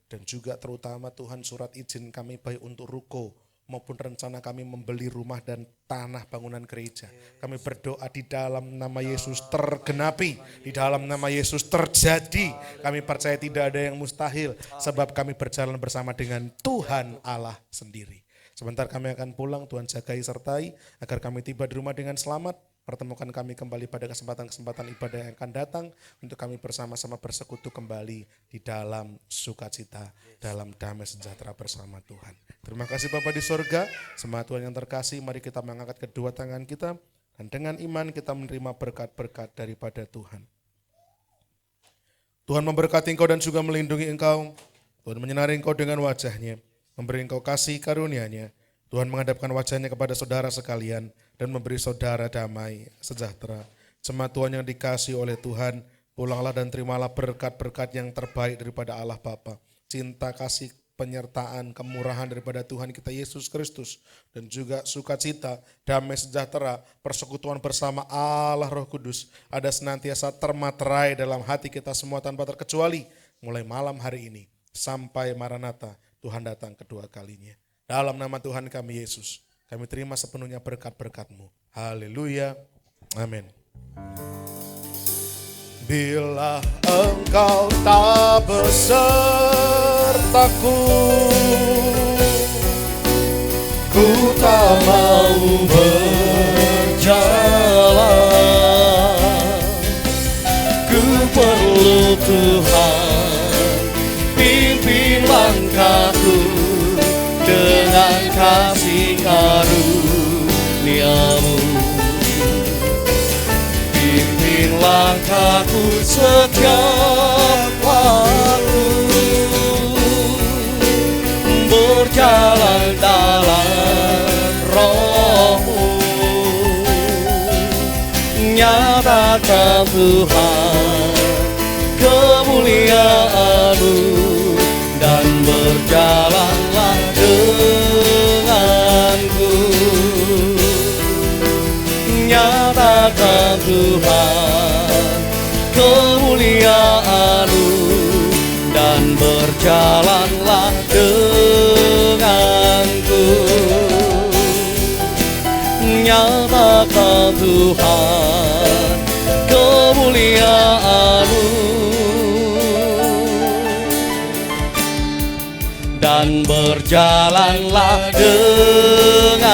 Dan juga terutama Tuhan surat izin kami baik untuk ruko maupun rencana kami membeli rumah dan tanah bangunan gereja. Kami berdoa di dalam nama Yesus tergenapi, di dalam nama Yesus terjadi. Kami percaya tidak ada yang mustahil, sebab kami berjalan bersama dengan Tuhan Allah sendiri. Sebentar kami akan pulang, Tuhan jagai sertai, agar kami tiba di rumah dengan selamat, Pertemukan kami kembali pada kesempatan-kesempatan ibadah yang akan datang untuk kami bersama-sama bersekutu kembali di dalam sukacita, dalam damai sejahtera bersama Tuhan. Terima kasih Bapa di sorga, jemaat Tuhan yang terkasih, mari kita mengangkat kedua tangan kita dan dengan iman kita menerima berkat-berkat daripada Tuhan. Tuhan memberkati engkau dan juga melindungi engkau. Tuhan menyinari engkau dengan wajahnya, memberi engkau kasih karunia-Nya. Tuhan menghadapkan wajahnya kepada saudara sekalian dan memberi saudara damai sejahtera. Jemaat Tuhan yang dikasihi oleh Tuhan, pulanglah dan terimalah berkat-berkat yang terbaik daripada Allah Bapa. Cinta, kasih, penyertaan, kemurahan daripada Tuhan kita Yesus Kristus. Dan juga sukacita, damai sejahtera, persekutuan bersama Allah Roh Kudus. Ada senantiasa termaterai dalam hati kita semua tanpa terkecuali. Mulai malam hari ini sampai Maranatha, Tuhan datang kedua kalinya. Dalam nama Tuhan kami Yesus, kami terima sepenuhnya berkat-berkat-Mu. Haleluya. Amin. Bila engkau tak besertaku, ku tak mau berjalan. Ku perlu Tuhan, pimpin langkahku dengan kasih karunia-Mu. Pimpin langkahku setiap waktu, berjalan dalam Roh-Mu. Nyatakan Tuhan kemuliaan-Mu dan berjalanlah denganku. Nyatakan Tuhan kemuliaan-Mu dan berjalanlah denganku. Nyatakan Tuhan kemuliaan-Mu dan berjalanlah denganku.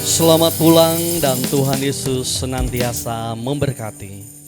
Selamat pulang dan Tuhan Yesus senantiasa memberkati.